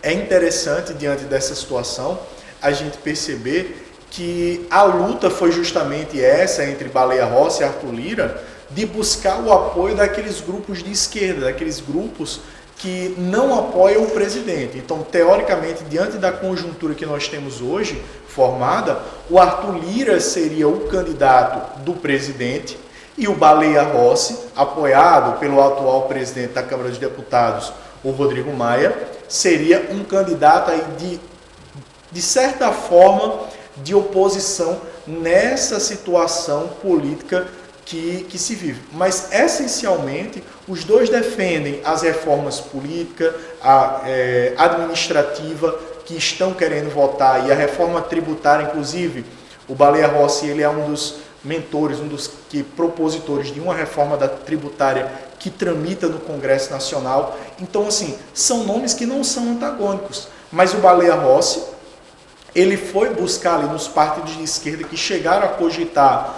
D: é interessante, diante dessa situação, a gente perceber que a luta foi justamente essa entre Baleia Rossi e Arthur Lira, de buscar o apoio daqueles grupos de esquerda, daqueles grupos que não apoiam o presidente. Então, teoricamente, diante da conjuntura que nós temos hoje formada, o Arthur Lira seria o candidato do presidente e o Baleia Rossi, apoiado pelo atual presidente da Câmara dos Deputados, o Rodrigo Maia, seria um candidato aí de certa forma de oposição nessa situação política que se vive. Mas, essencialmente, os dois defendem as reformas políticas, administrativa, que estão querendo votar, e a reforma tributária. Inclusive, o Baleia Rossi, ele é um dos mentores, um dos propositores de uma reforma tributária que tramita no Congresso Nacional. Então, assim, são nomes que não são antagônicos. Mas o Baleia Rossi, ele foi buscar ali nos partidos de esquerda que chegaram a cogitar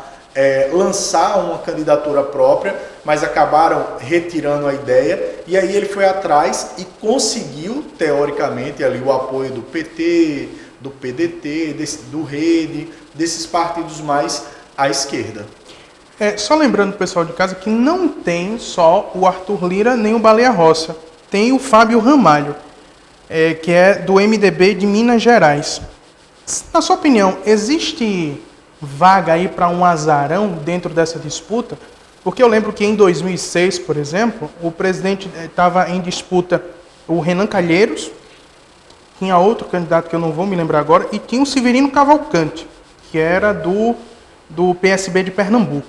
D: lançar uma candidatura própria, mas acabaram retirando a ideia, e aí ele foi atrás e conseguiu, teoricamente, ali o apoio do PT, do PDT, do Rede, desses partidos mais à esquerda.
C: Só lembrando, pessoal de casa, que não tem só o Arthur Lira nem o Baleia Rossi, tem o Fábio Ramalho, que é do MDB de Minas Gerais. Na sua opinião, existe vaga aí para um azarão dentro dessa disputa? Porque eu lembro que em 2006, por exemplo, o presidente estava em disputa o Renan Calheiros, tinha outro candidato que eu não vou me lembrar agora, e tinha o Severino Cavalcante, que era do PSB de Pernambuco.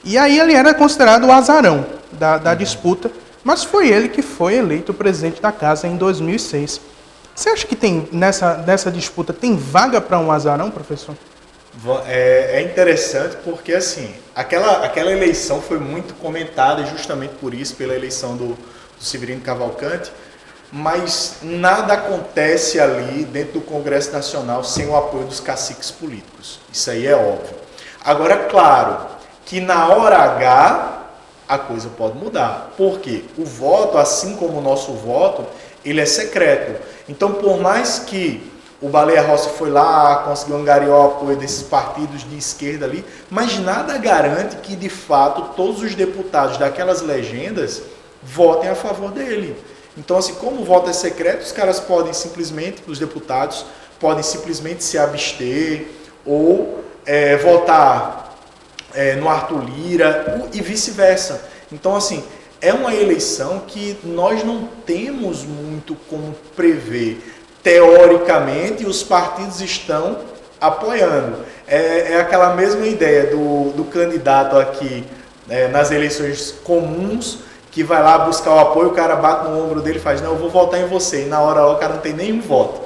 C: E aí ele era considerado o azarão da disputa, mas foi ele que foi eleito presidente da casa em 2006. Você acha que tem nessa disputa tem vaga para um azarão, professor?
D: É interessante porque, assim, aquela eleição foi muito comentada justamente por isso, pela eleição do Severino Cavalcante, mas nada acontece ali dentro do Congresso Nacional sem o apoio dos caciques políticos. Isso aí é óbvio. Agora, claro, que na hora H a coisa pode mudar. Por quê? O voto, assim como o nosso voto, ele é secreto. Então, por mais que o Baleia Rossi foi lá, conseguiu angariar o apoio desses partidos de esquerda ali, mas nada garante que, de fato, todos os deputados daquelas legendas votem a favor dele. Então, assim, como o voto é secreto, os caras podem simplesmente, os deputados, podem simplesmente se abster ou votar no Arthur Lira e vice-versa. Então, assim, é uma eleição que nós não temos muito como prever. Teoricamente, os partidos estão apoiando. É aquela mesma ideia do candidato aqui nas eleições comuns, que vai lá buscar o apoio, o cara bate no ombro dele e faz, não, eu vou votar em você. E na hora lá o cara não tem nenhum voto.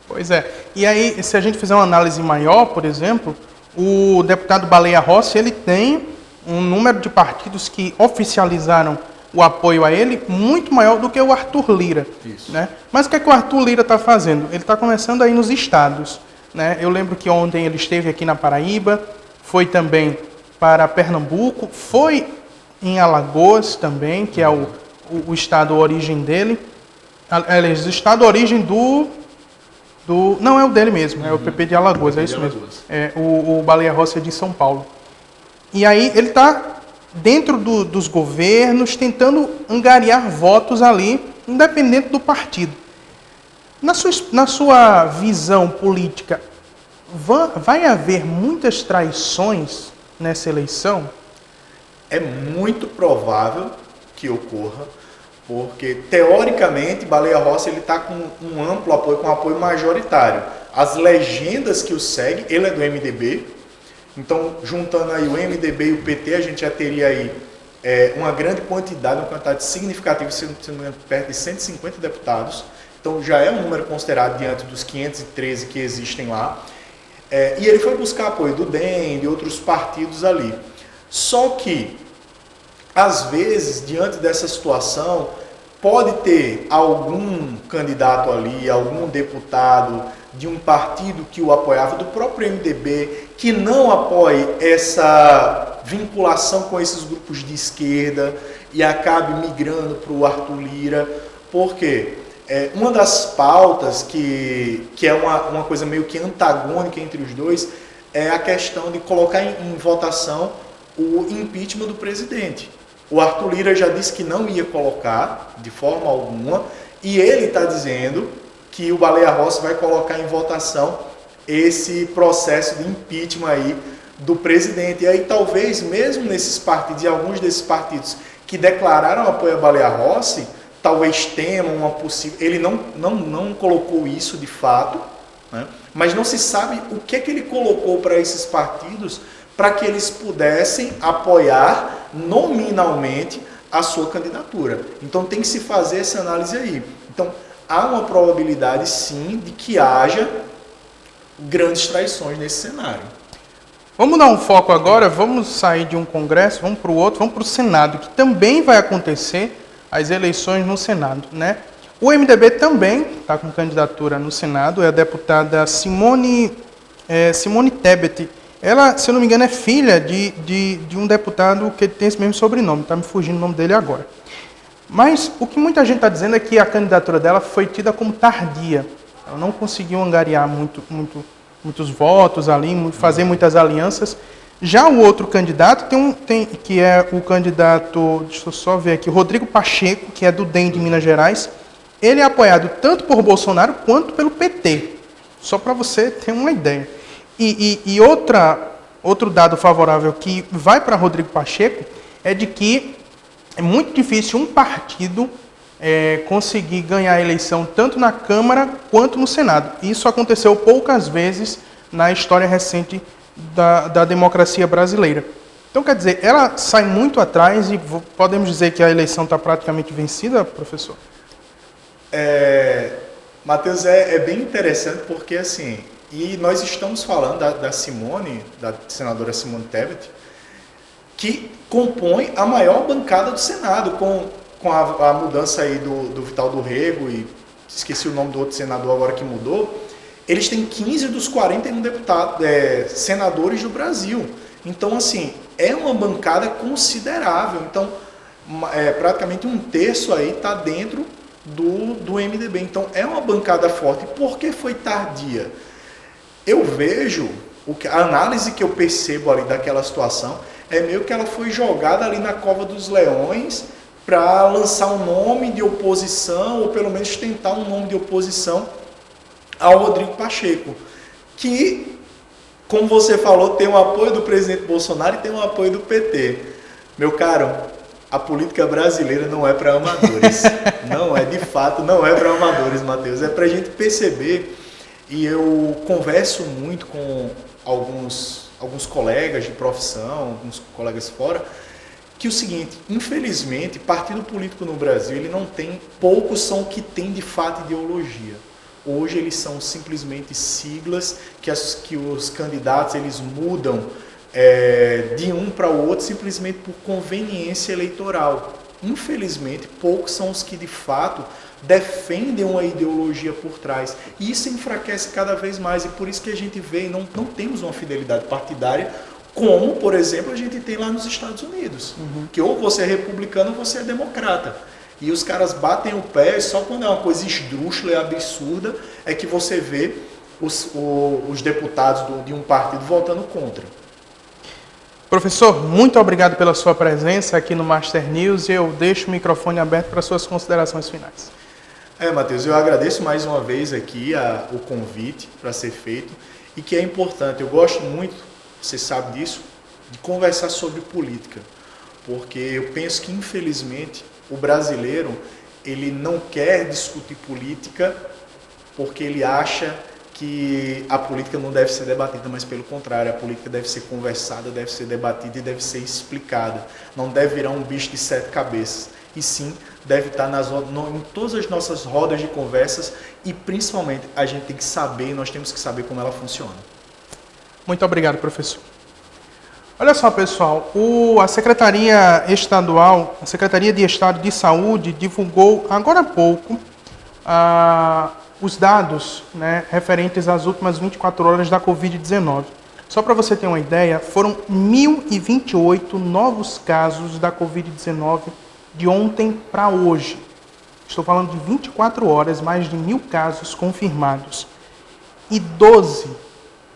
C: Pois é. E aí, se a gente fizer uma análise maior, por exemplo, o deputado Baleia Rossi, ele tem um número de partidos que oficializaram o apoio a ele muito maior do que o Arthur Lira. Isso. Né? Mas o que é que o Arthur Lira está fazendo? Ele está começando aí nos estados. Né? Eu lembro que ontem ele esteve aqui na Paraíba, foi também para Pernambuco, foi em Alagoas também, que é o estado origem dele. Aliás, o estado origem do... Não, é o dele mesmo, é o PP de Alagoas, é isso mesmo. O Baleia Rossi é de São Paulo. E aí ele está dentro dos governos, tentando angariar votos ali, independente do partido. Na sua visão política, vai haver muitas traições nessa eleição?
D: É muito provável que ocorra, porque, teoricamente, Baleia Rossi está com um amplo apoio, com um apoio majoritário. As legendas que o seguem, ele é do MDB, então, juntando aí o MDB e o PT, a gente já teria aí uma grande quantidade, uma quantidade significativa, se não me engano, perto de 150 deputados. Então, já é um número considerado diante dos 513 que existem lá. E ele foi buscar apoio do DEM, de outros partidos ali. Só que, às vezes, diante dessa situação, pode ter algum candidato ali, algum deputado de um partido que o apoiava, do próprio MDB, que não apoie essa vinculação com esses grupos de esquerda e acabe migrando para o Arthur Lira. Por quê? Uma das pautas que é uma coisa meio que antagônica entre os dois é a questão de colocar em votação o impeachment do presidente. O Arthur Lira já disse que não ia colocar de forma alguma, e ele está dizendo que o Baleia Rossi vai colocar em votação esse processo de impeachment aí do presidente. E aí talvez mesmo nesses partidos, e alguns desses partidos que declararam apoio a Baleia Rossi, talvez temam uma possível... Ele não colocou isso de fato, né? Mas não se sabe o que é que ele colocou para esses partidos para que eles pudessem apoiar nominalmente a sua candidatura. Então tem que se fazer essa análise aí. Então há uma probabilidade sim de que haja grandes traições nesse cenário.
C: Vamos dar um foco agora, vamos sair de um congresso, vamos para o outro, vamos para o Senado, que também vai acontecer as eleições no Senado, né? O MDB também está com candidatura no Senado, é a deputada Simone Tebet. Ela, se eu não me engano, é filha de um deputado que tem esse mesmo sobrenome, está me fugindo o nome dele agora. Mas o que muita gente está dizendo é que a candidatura dela foi tida como tardia. Ela não conseguiu angariar muitos votos ali, fazer muitas alianças. Já o outro candidato, que é o candidato, deixa eu só ver aqui, Rodrigo Pacheco, que é do DEM de Minas Gerais. Ele é apoiado tanto por Bolsonaro quanto pelo PT. Só para você ter uma ideia. E outro dado favorável que vai para Rodrigo Pacheco é de que é muito difícil um partido conseguir ganhar a eleição tanto na Câmara quanto no Senado. Isso aconteceu poucas vezes na história recente da democracia brasileira. Então, quer dizer, ela sai muito atrás e podemos dizer que a eleição está praticamente vencida, professor?
D: Matheus, é bem interessante porque, assim, e nós estamos falando da Simone, da senadora Simone Tebet, que compõe a maior bancada do Senado, com a mudança aí do Vital do Rego, e esqueci o nome do outro senador agora que mudou. Eles têm 15 dos 41 senadores do Brasil. Então, assim, é uma bancada considerável. Então, praticamente um terço aí está dentro do MDB. Então, é uma bancada forte. Por que foi tardia? Eu vejo, a análise que eu percebo ali daquela situação, é meio que ela foi jogada ali na cova dos leões para lançar um nome de oposição, ou pelo menos tentar um nome de oposição ao Rodrigo Pacheco, que, como você falou, tem o apoio do presidente Bolsonaro e tem o apoio do PT. Meu caro, a política brasileira não é para amadores. Não é, de fato, não é para amadores, Matheus. É para a gente perceber, e eu converso muito com alguns colegas de profissão, alguns colegas fora, que é o seguinte: infelizmente, partido político no Brasil, ele não tem, poucos são que tem de fato ideologia. Hoje eles são simplesmente siglas que os candidatos eles mudam de um para o outro simplesmente por conveniência eleitoral. Infelizmente, poucos são os que de fato defendem uma ideologia por trás. E isso enfraquece cada vez mais, e por isso que a gente vê e não temos uma fidelidade partidária, como, por exemplo, a gente tem lá nos Estados Unidos, que ou você é republicano ou você é democrata. E os caras batem o pé, só quando é uma coisa esdrúxula e absurda é que você vê os deputados de um partido votando contra.
C: Professor, muito obrigado pela sua presença aqui no Master News, e eu deixo o microfone aberto para suas considerações finais.
D: Matheus, eu agradeço mais uma vez aqui o convite para ser feito, e que é importante, eu gosto muito, você sabe disso, de conversar sobre política, porque eu penso que, infelizmente, o brasileiro, ele não quer discutir política porque ele acha que a política não deve ser debatida, mas pelo contrário, a política deve ser conversada, deve ser debatida e deve ser explicada. Não deve virar um bicho de 7 cabeças, e sim deve estar em todas as nossas rodas de conversas, e principalmente a gente tem que saber, nós temos que saber como ela funciona.
C: Muito obrigado, professor. Olha só, pessoal, a Secretaria de Estado de Saúde divulgou agora há pouco os dados, né, referentes às últimas 24 horas da Covid-19. Só para você ter uma ideia, foram 1.028 novos casos da Covid-19 de ontem para hoje. Estou falando de 24 horas, mais de 1.000 casos confirmados. E 12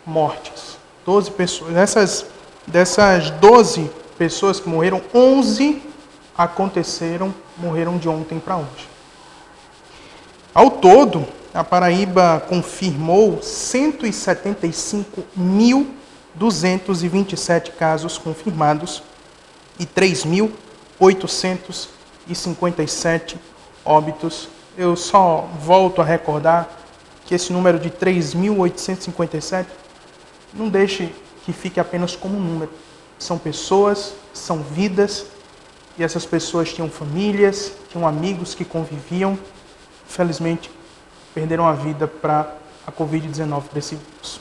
C: mortes. 12 pessoas. Dessas 12 pessoas que morreram, 11 morreram de ontem para hoje. Ao todo, a Paraíba confirmou 175.227 casos confirmados e 3.857 óbitos. Eu só volto a recordar que esse número de 3.857 não deixe que fique apenas como um número. São pessoas, são vidas, e essas pessoas tinham famílias, tinham amigos que conviviam. Infelizmente, perderam a vida para a Covid-19 desse vírus.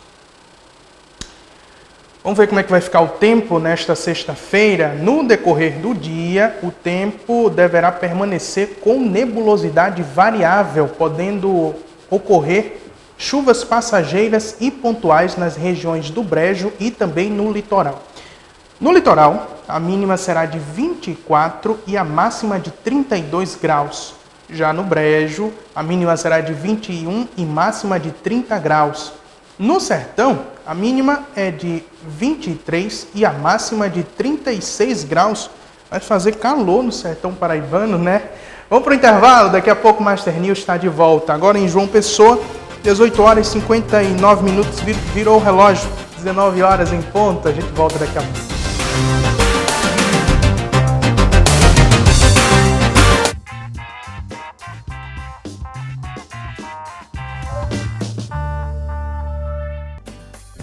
C: Vamos ver como é que vai ficar o tempo nesta sexta-feira. No decorrer do dia, o tempo deverá permanecer com nebulosidade variável, podendo ocorrer chuvas passageiras e pontuais nas regiões do Brejo e também no litoral. No litoral, a mínima será de 24 e a máxima de 32 graus. Já no Brejo, a mínima será de 21 e máxima de 30 graus. No Sertão, a mínima é de 23 e a máxima de 36 graus. Vai fazer calor no Sertão paraibano, né? Vamos para o intervalo, daqui a pouco o Master News está de volta. Agora em João Pessoa, 18 horas e 59 minutos, virou o relógio. 19 horas em ponto, a gente volta daqui a pouco.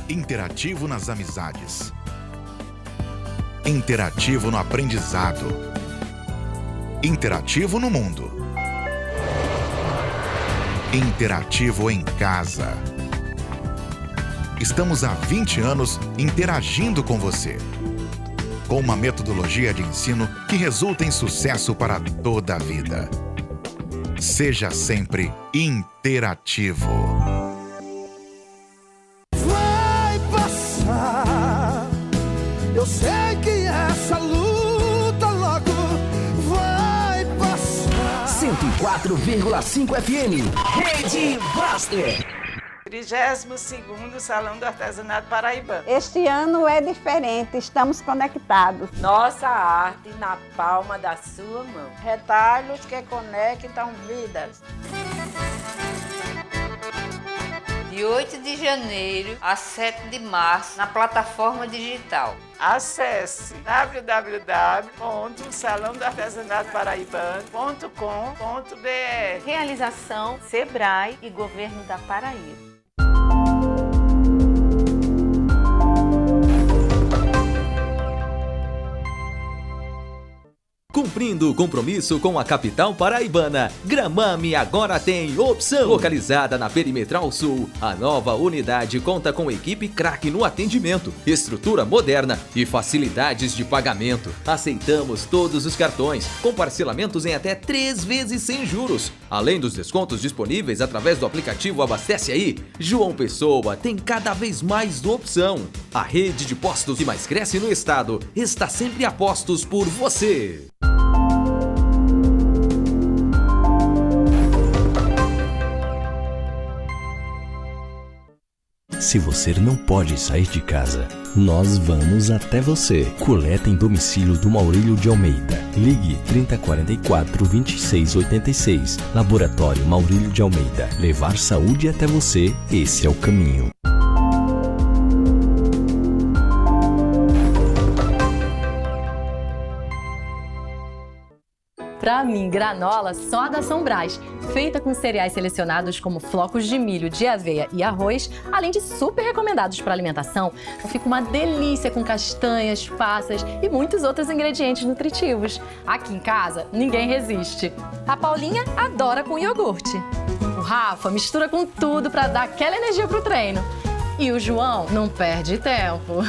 J: Interativo nas amizades. Interativo no aprendizado. Interativo no mundo. Interativo em casa. Estamos há 20 anos interagindo com você, com uma metodologia de ensino que resulta em sucesso para toda a vida. Seja sempre interativo.
H: Vai passar, eu sei que essa luta logo vai passar.
I: 104,5 FM, Rede Buster.
L: 32º Salão do Artesanato Paraibano.
M: Este ano é diferente, estamos conectados.
N: Nossa arte na palma da sua mão.
L: Retalhos que conectam vidas.
O: De 8 de janeiro a 7 de março, na plataforma digital.
L: Acesse www.salãodoartesanatoparaibano.com.br.
P: Realização Sebrae e Governo da Paraíba.
T: Cumprindo o compromisso com a capital paraibana, Gramame agora tem opção. Localizada na Perimetral Sul, a nova unidade conta com equipe craque no atendimento, estrutura moderna e facilidades de pagamento. Aceitamos todos os cartões, com parcelamentos em até 3 vezes sem juros. Além dos descontos disponíveis através do aplicativo Abastece Aí, João Pessoa tem cada vez mais opção. A rede de postos que mais cresce no estado está sempre a postos por você.
U: Se você não pode sair de casa, nós vamos até você. Coleta em domicílio do Maurílio de Almeida. Ligue 3044-2686. Laboratório Maurílio de Almeida. Levar saúde até você, esse é o caminho.
V: Pra mim, granola só da São Brás, feita com cereais selecionados como flocos de milho, de aveia e arroz, além de super recomendados para alimentação, fica uma delícia com castanhas, passas e muitos outros ingredientes nutritivos. Aqui em casa, ninguém resiste. A Paulinha adora com iogurte. O Rafa mistura com tudo para dar aquela energia pro treino. E o João não perde tempo.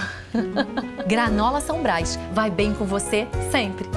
V: Granola São Brás, vai bem com você sempre.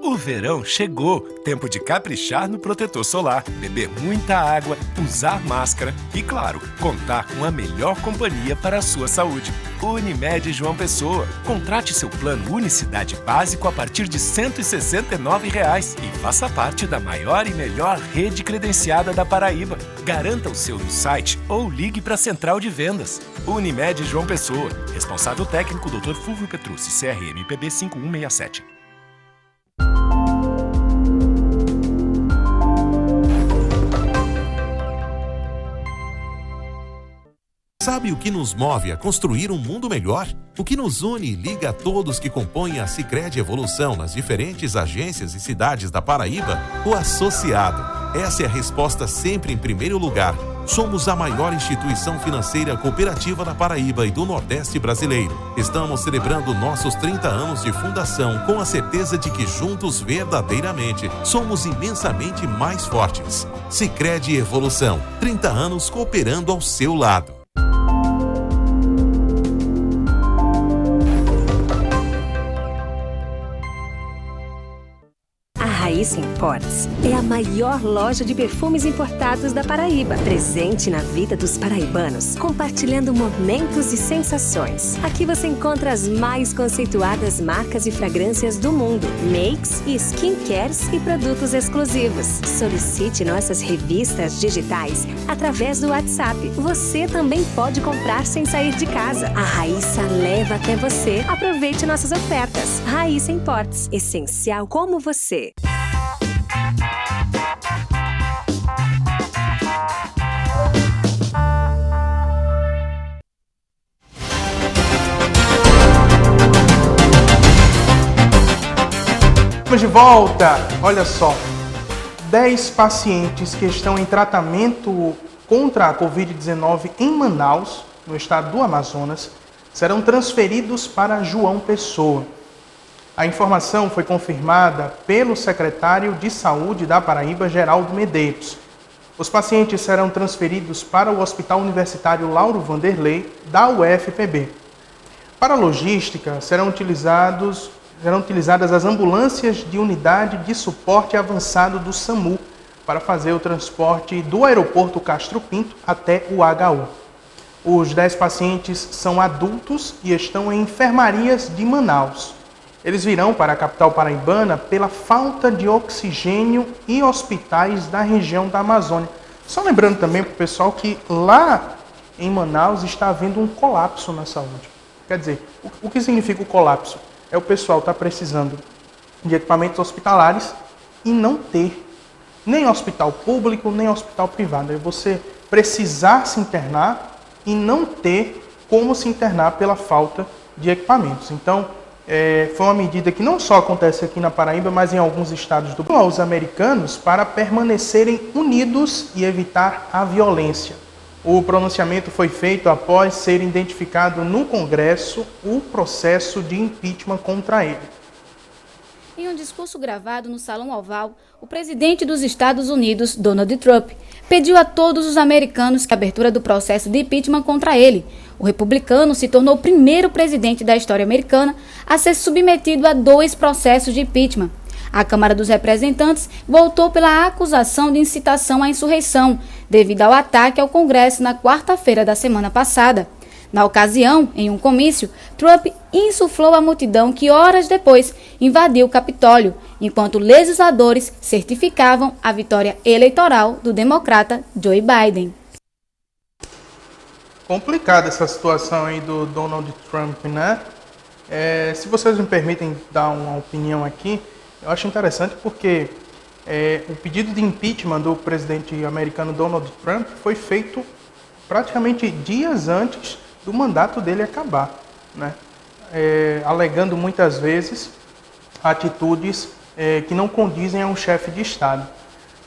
K: O verão chegou. Tempo de caprichar no protetor solar, beber muita água, usar máscara e, claro, contar com a melhor companhia para a sua saúde. Unimed João Pessoa. Contrate seu plano Unicidade Básico a partir de R$ 169,00 e faça parte da maior e melhor rede credenciada da Paraíba. Garanta o seu no site ou ligue para a Central de Vendas. Unimed João Pessoa. Responsável técnico Dr. Fulvio Petrucci, CRM PB 5167.
A: Sabe o que nos move a construir um mundo melhor? O que nos une e liga a todos que compõem a Sicredi Evolução nas diferentes agências e cidades da Paraíba? O associado. Essa é a resposta sempre em primeiro lugar. Somos a maior instituição financeira cooperativa da Paraíba e do Nordeste brasileiro. Estamos celebrando nossos 30 anos de fundação com a certeza de que juntos, verdadeiramente, somos imensamente mais fortes. Sicredi Evolução. 30 anos cooperando ao seu lado.
E: Raíssa Imports é a maior loja de perfumes importados da Paraíba, presente na vida dos paraibanos, compartilhando momentos e sensações. Aqui você encontra as mais conceituadas marcas e fragrâncias do mundo, makes e skincares e produtos exclusivos. Solicite nossas revistas digitais através do WhatsApp. Você também pode comprar sem sair de casa. A Raíssa leva até você. Aproveite nossas ofertas. Raíssa Imports, essencial como você.
C: Estamos de volta. Olha só, 10 pacientes que estão em tratamento contra a Covid-19 em Manaus, no estado do Amazonas, serão transferidos para João Pessoa. A informação foi confirmada pelo secretário de Saúde da Paraíba, Geraldo Medeiros. Os pacientes serão transferidos para o Hospital Universitário Lauro Vanderlei, da UFPB. Para a logística, serão utilizadas as ambulâncias de unidade de suporte avançado do SAMU para fazer o transporte do aeroporto Castro Pinto até o HU. Os 10 pacientes são adultos e estão em enfermarias de Manaus. Eles virão para a capital paraibana pela falta de oxigênio em hospitais da região da Amazônia. Só lembrando também para o pessoal que lá em Manaus está havendo um colapso na saúde. Quer dizer, o que significa o colapso? É o pessoal estar precisando de equipamentos hospitalares e não ter nem hospital público, nem hospital privado. É você precisar se internar e não ter como se internar pela falta de equipamentos. Então, foi uma medida que não só acontece aqui na Paraíba, mas em alguns estados do Brasil, aos americanos para permanecerem unidos e evitar a violência. O pronunciamento foi feito após ser identificado no Congresso o processo de impeachment contra ele.
W: Em um discurso gravado no Salão Oval, o presidente dos Estados Unidos, Donald Trump, pediu a todos os americanos a abertura do processo de impeachment contra ele. O republicano se tornou o primeiro presidente da história americana a ser submetido a 2 processos de impeachment. A Câmara dos Representantes votou pela acusação de incitação à insurreição, devido ao ataque ao Congresso na quarta-feira da semana passada. Na ocasião, em um comício, Trump insuflou a multidão que horas depois invadiu o Capitólio, enquanto legisladores certificavam a vitória eleitoral do democrata Joe Biden.
C: Complicada essa situação aí do Donald Trump, né? Se vocês me permitem dar uma opinião aqui, eu acho interessante porque o pedido de impeachment do presidente americano Donald Trump foi feito praticamente dias antes do mandato dele acabar, né? Alegando muitas vezes atitudes que não condizem a um chefe de Estado.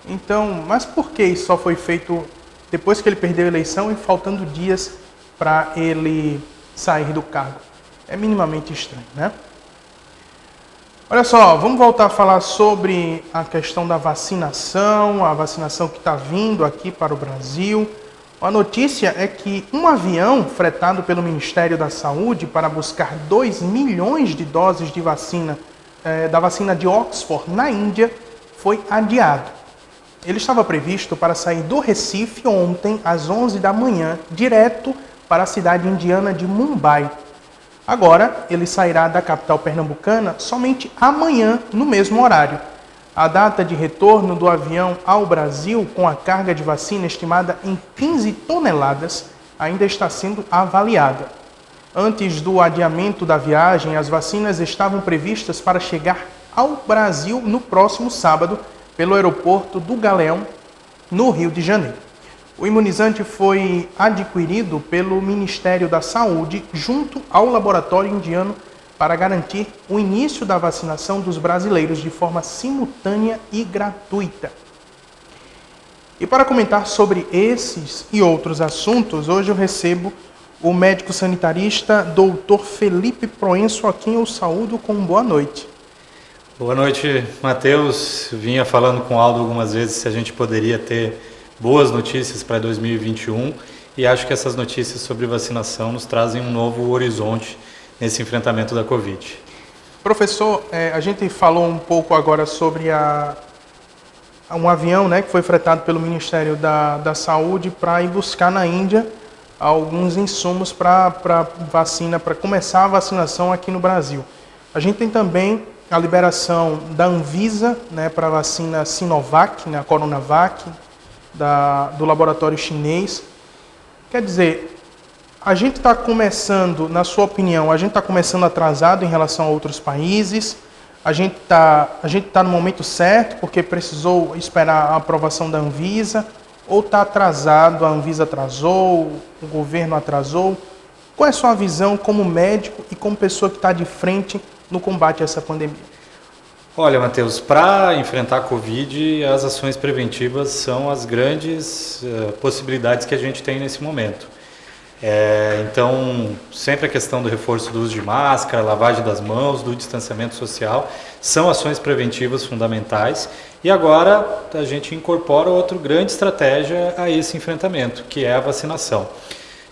C: Então, mas por que isso só foi feito depois que ele perdeu a eleição e faltando dias para ele sair do cargo? É minimamente estranho, né? Olha só, vamos voltar a falar sobre a questão da vacinação, a vacinação que está vindo aqui para o Brasil. A notícia é que um avião fretado pelo Ministério da Saúde para buscar 2 milhões de doses de vacina da vacina de Oxford na Índia foi adiado. Ele estava previsto para sair do Recife ontem às 11 da manhã, direto para a cidade indiana de Mumbai. Agora, ele sairá da capital pernambucana somente amanhã, no mesmo horário. A data de retorno do avião ao Brasil, com a carga de vacina estimada em 15 toneladas, ainda está sendo avaliada. Antes do adiamento da viagem, as vacinas estavam previstas para chegar ao Brasil no próximo sábado, pelo aeroporto do Galeão, no Rio de Janeiro. O imunizante foi adquirido pelo Ministério da Saúde junto ao laboratório indiano para garantir o início da vacinação dos brasileiros de forma simultânea e gratuita. E para comentar sobre esses e outros assuntos, hoje eu recebo o médico sanitarista Dr. Felipe Proenço, a quem eu saúdo com boa noite.
F: Boa noite, Matheus. Vinha falando com o Aldo algumas vezes se a gente poderia ter boas notícias para 2021 e acho que essas notícias sobre vacinação nos trazem um novo horizonte nesse enfrentamento da Covid.
C: Professor, a gente falou um pouco agora sobre um avião, né, que foi fretado pelo Ministério da Saúde para ir buscar na Índia alguns insumos para vacina, para começar a vacinação aqui no Brasil. A gente tem também a liberação da Anvisa, né, para a vacina Sinovac, né, a Coronavac, do laboratório chinês. Quer dizer, a gente está começando, na sua opinião, a gente está começando atrasado em relação a outros países? A gente tá no momento certo porque precisou esperar a aprovação da Anvisa? Ou está atrasado, a Anvisa atrasou, o governo atrasou? Qual é a sua visão como médico e como pessoa que está de frente no combate a essa pandemia?
F: Olha, Matheus, para enfrentar a Covid, as ações preventivas são as grandes possibilidades que a gente tem nesse momento. Então, sempre a questão do reforço do uso de máscara, lavagem das mãos, do distanciamento social, são ações preventivas fundamentais. E agora a gente incorpora outra grande estratégia a esse enfrentamento, que é a vacinação.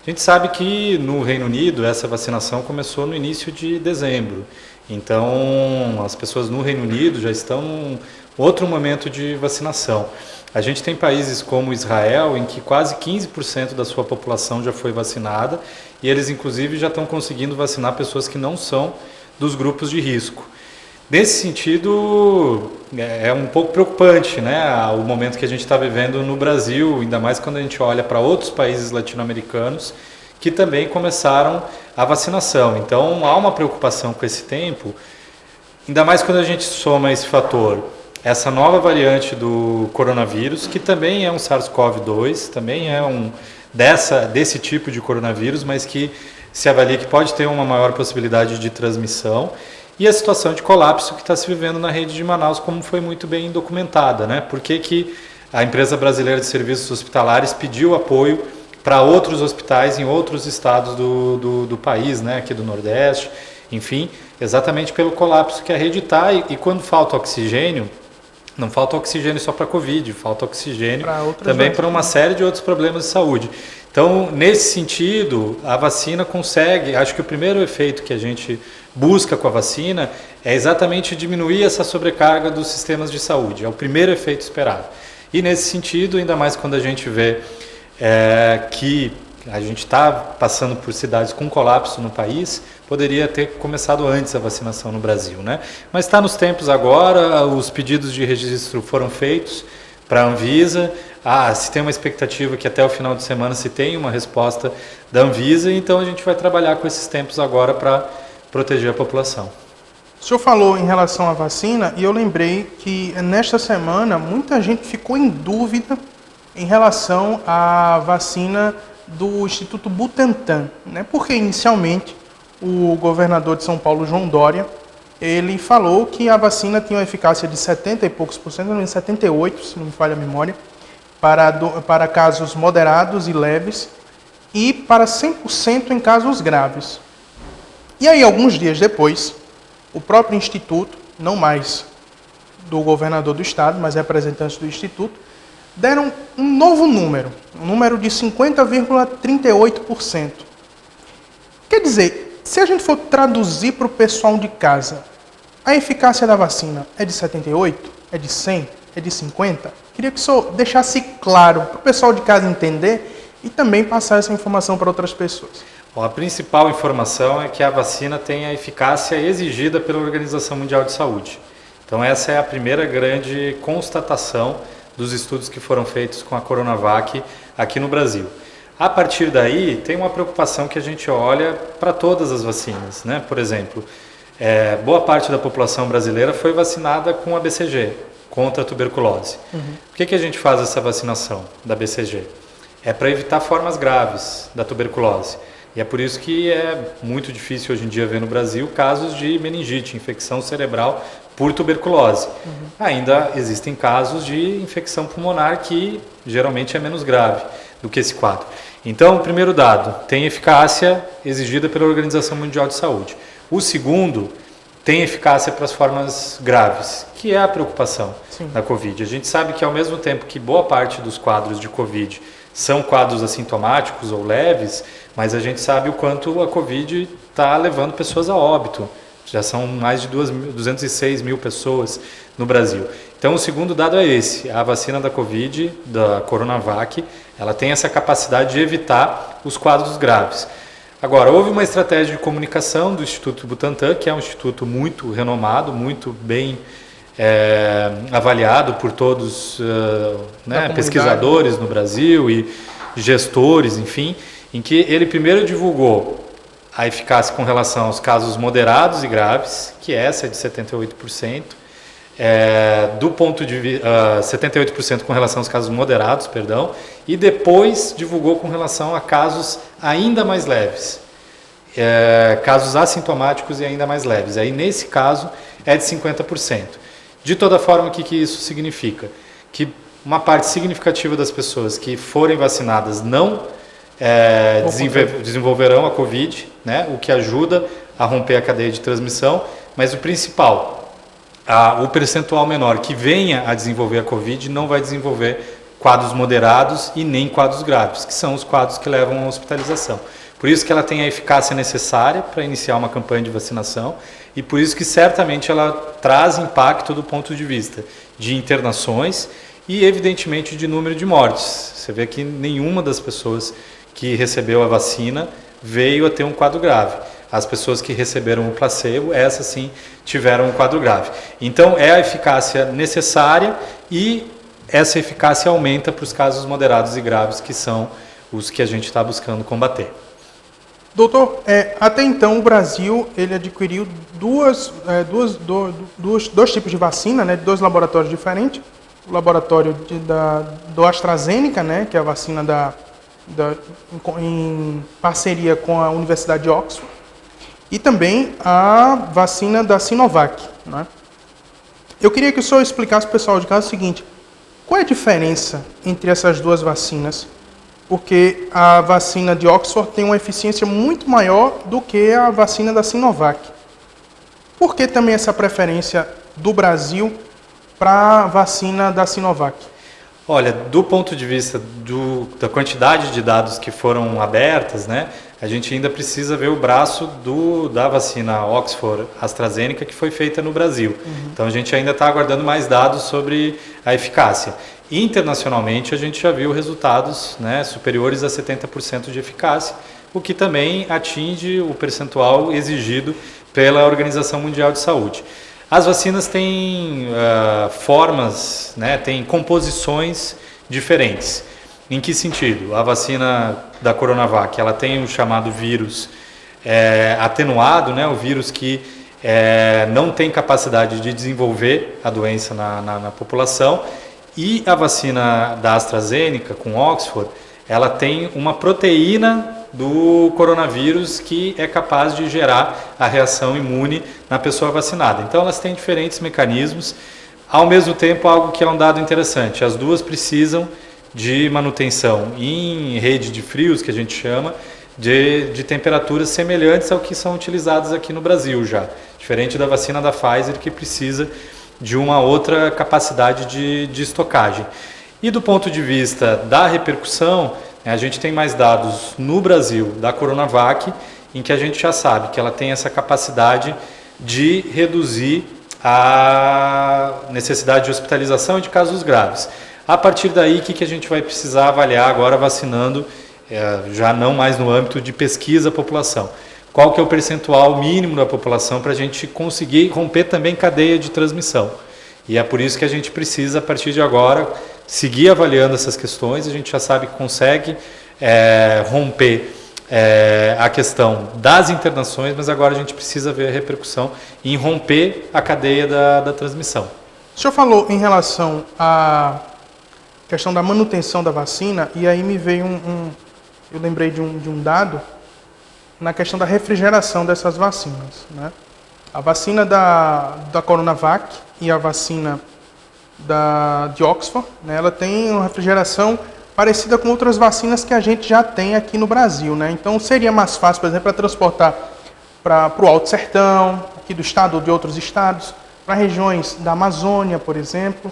F: A gente sabe que no Reino Unido essa vacinação começou no início de dezembro. Então, as pessoas no Reino Unido já estão em outro momento de vacinação. A gente tem países como Israel, em que quase 15% da sua população já foi vacinada, e eles, inclusive, já estão conseguindo vacinar pessoas que não são dos grupos de risco. Nesse sentido, é um pouco preocupante, né, o momento que a gente está vivendo no Brasil, ainda mais quando a gente olha para outros países latino-americanos, que também começaram a vacinação. Então, há uma preocupação com esse tempo, ainda mais quando a gente soma esse fator, essa nova variante do coronavírus, que também é um SARS-CoV-2, também é desse tipo de coronavírus, mas que se avalia que pode ter uma maior possibilidade de transmissão, e a situação de colapso que está se vivendo na rede de Manaus, como foi muito bem documentada, né? Por que a empresa brasileira de serviços hospitalares pediu apoio para outros hospitais em outros estados do país, né? Aqui do Nordeste, enfim, exatamente pelo colapso que a rede está, e quando falta oxigênio, não falta oxigênio só para a Covid, falta oxigênio também para uma série de outros problemas de saúde. Então, nesse sentido, a vacina consegue, acho que o primeiro efeito que a gente busca com a vacina é exatamente diminuir essa sobrecarga dos sistemas de saúde, é o primeiro efeito esperado. E nesse sentido, ainda mais quando a gente vê que a gente está passando por cidades com colapso no país, poderia ter começado antes a vacinação no Brasil, né? Mas está nos tempos agora, os pedidos de registro foram feitos para a Anvisa, se tem uma expectativa que até o final de semana se tenha uma resposta da Anvisa, então a gente vai trabalhar com esses tempos agora para proteger a população.
C: O senhor falou em relação à vacina e eu lembrei que nesta semana muita gente ficou em dúvida em relação à vacina do Instituto Butantan, né? Porque inicialmente o governador de São Paulo, João Dória, ele falou que a vacina tinha uma eficácia de 70 e poucos por cento, 78, se não me falha a memória, para casos moderados e leves e para 100% em casos graves. E aí, alguns dias depois, o próprio Instituto, não mais do governador do estado, mas representantes do Instituto, deram um novo número, um número de 50,38%. Quer dizer, se a gente for traduzir para o pessoal de casa, A eficácia da vacina é de 78? É de 100? É de 50? Queria que o senhor deixasse claro para o pessoal de casa entender e também passar essa informação para outras pessoas.
F: Bom, a principal informação é que a vacina tem a eficácia exigida pela Organização Mundial de Saúde. Então essa é a primeira grande constatação dos estudos que foram feitos com a Coronavac aqui no Brasil. A partir daí, tem uma preocupação que a gente olha para todas as vacinas, né? Por exemplo, boa parte da população brasileira foi vacinada com a BCG, contra a tuberculose. Por que a gente faz essa vacinação da BCG? É para evitar formas graves da tuberculose. E é por isso que é muito difícil hoje em dia ver no Brasil casos de meningite, infecção cerebral por tuberculose. Ainda existem casos de infecção pulmonar que geralmente é menos grave do que esse quadro. Então, o primeiro dado, tem eficácia exigida pela Organização Mundial de Saúde. O segundo, tem eficácia para as formas graves, que é a preocupação da Covid. A gente sabe que ao mesmo tempo que boa parte dos quadros de Covid são quadros assintomáticos ou leves, mas a gente sabe o quanto a Covid está levando pessoas a óbito. Já são mais de 206 mil pessoas no Brasil. Então, o segundo dado é esse. A vacina da Covid, da Coronavac, ela tem essa capacidade de evitar os quadros graves. Agora, houve uma estratégia de comunicação do Instituto Butantan, que é um instituto muito renomado, muito bem avaliado por todos pesquisadores no Brasil e gestores, enfim, em que ele primeiro divulgou a eficácia com relação aos casos moderados e graves, que essa é de 78%, do ponto de 78% com relação aos casos moderados, perdão, e depois divulgou com relação a casos ainda mais leves, casos assintomáticos e ainda mais leves. Aí nesse caso é de 50%. De toda forma, o que isso significa? Que uma parte significativa das pessoas que forem vacinadas não desenvolverão a Covid, né, o que ajuda a romper a cadeia de transmissão, mas o principal, o percentual menor que venha a desenvolver a Covid não vai desenvolver quadros moderados e nem quadros graves, que são os quadros que levam à hospitalização. Por isso que ela tem a eficácia necessária para iniciar uma campanha de vacinação e por isso que certamente ela traz impacto do ponto de vista de internações e evidentemente de número de mortes. Você vê que nenhuma das pessoas que recebeu a vacina veio a ter um quadro grave. As pessoas que receberam o placebo, essas sim tiveram um quadro grave. Então é a eficácia necessária e essa eficácia aumenta para os casos moderados e graves, que são os que a gente está buscando combater.
C: Doutor, até então o Brasil ele adquiriu dois tipos de vacina, né, de dois laboratórios diferentes. O laboratório do AstraZeneca, né, que é a vacina em parceria com a Universidade de Oxford, e também a vacina da Sinovac. Né? Eu queria que o senhor explicasse para o pessoal de casa o seguinte: qual é a diferença entre essas duas vacinas? Porque a vacina de Oxford tem uma eficiência muito maior do que a vacina da Sinovac. Por que também essa preferência do Brasil para a vacina da Sinovac?
F: Olha, do ponto de vista da quantidade de dados que foram abertas, né, a gente ainda precisa ver o braço da vacina Oxford AstraZeneca que foi feita no Brasil. Então a gente ainda está aguardando mais dados sobre a eficácia. Internacionalmente a gente já viu resultados, né, superiores a 70% de eficácia, o que também atinge o percentual exigido pela Organização Mundial de Saúde. As vacinas têm formas, né, têm composições diferentes. Em que sentido? A vacina da Coronavac, ela tem o chamado vírus atenuado, né, o vírus que não tem capacidade de desenvolver a doença na população, e a vacina da AstraZeneca com Oxford, ela tem uma proteína do coronavírus que é capaz de gerar a reação imune na pessoa vacinada. Então elas têm diferentes mecanismos, ao mesmo tempo algo que é um dado interessante, as duas precisam de manutenção em rede de frios, que a gente chama, de temperaturas semelhantes ao que são utilizadas aqui no Brasil já, diferente da vacina da Pfizer, que precisa de uma outra capacidade de estocagem. E do ponto de vista da repercussão, a gente tem mais dados no Brasil da Coronavac, em que a gente já sabe que ela tem essa capacidade de reduzir a necessidade de hospitalização e de casos graves. A partir daí, o que a gente vai precisar avaliar agora vacinando, já não mais no âmbito de pesquisa à população? Qual que é o percentual mínimo da população para a gente conseguir romper também cadeia de transmissão? E é por isso que a gente precisa, a partir de agora, seguir avaliando essas questões. A gente já sabe que consegue romper a questão das internações, mas agora a gente precisa ver a repercussão em romper a cadeia da transmissão.
C: O senhor falou em relação à questão da manutenção da vacina, e aí me veio eu lembrei de um dado na questão da refrigeração dessas vacinas, né? A vacina da Coronavac e a vacina de Oxford, né, ela tem uma refrigeração parecida com outras vacinas que a gente já tem aqui no Brasil, né? Então seria mais fácil, por exemplo, para transportar para o Alto Sertão, aqui do estado ou de outros estados, para regiões da Amazônia, por exemplo.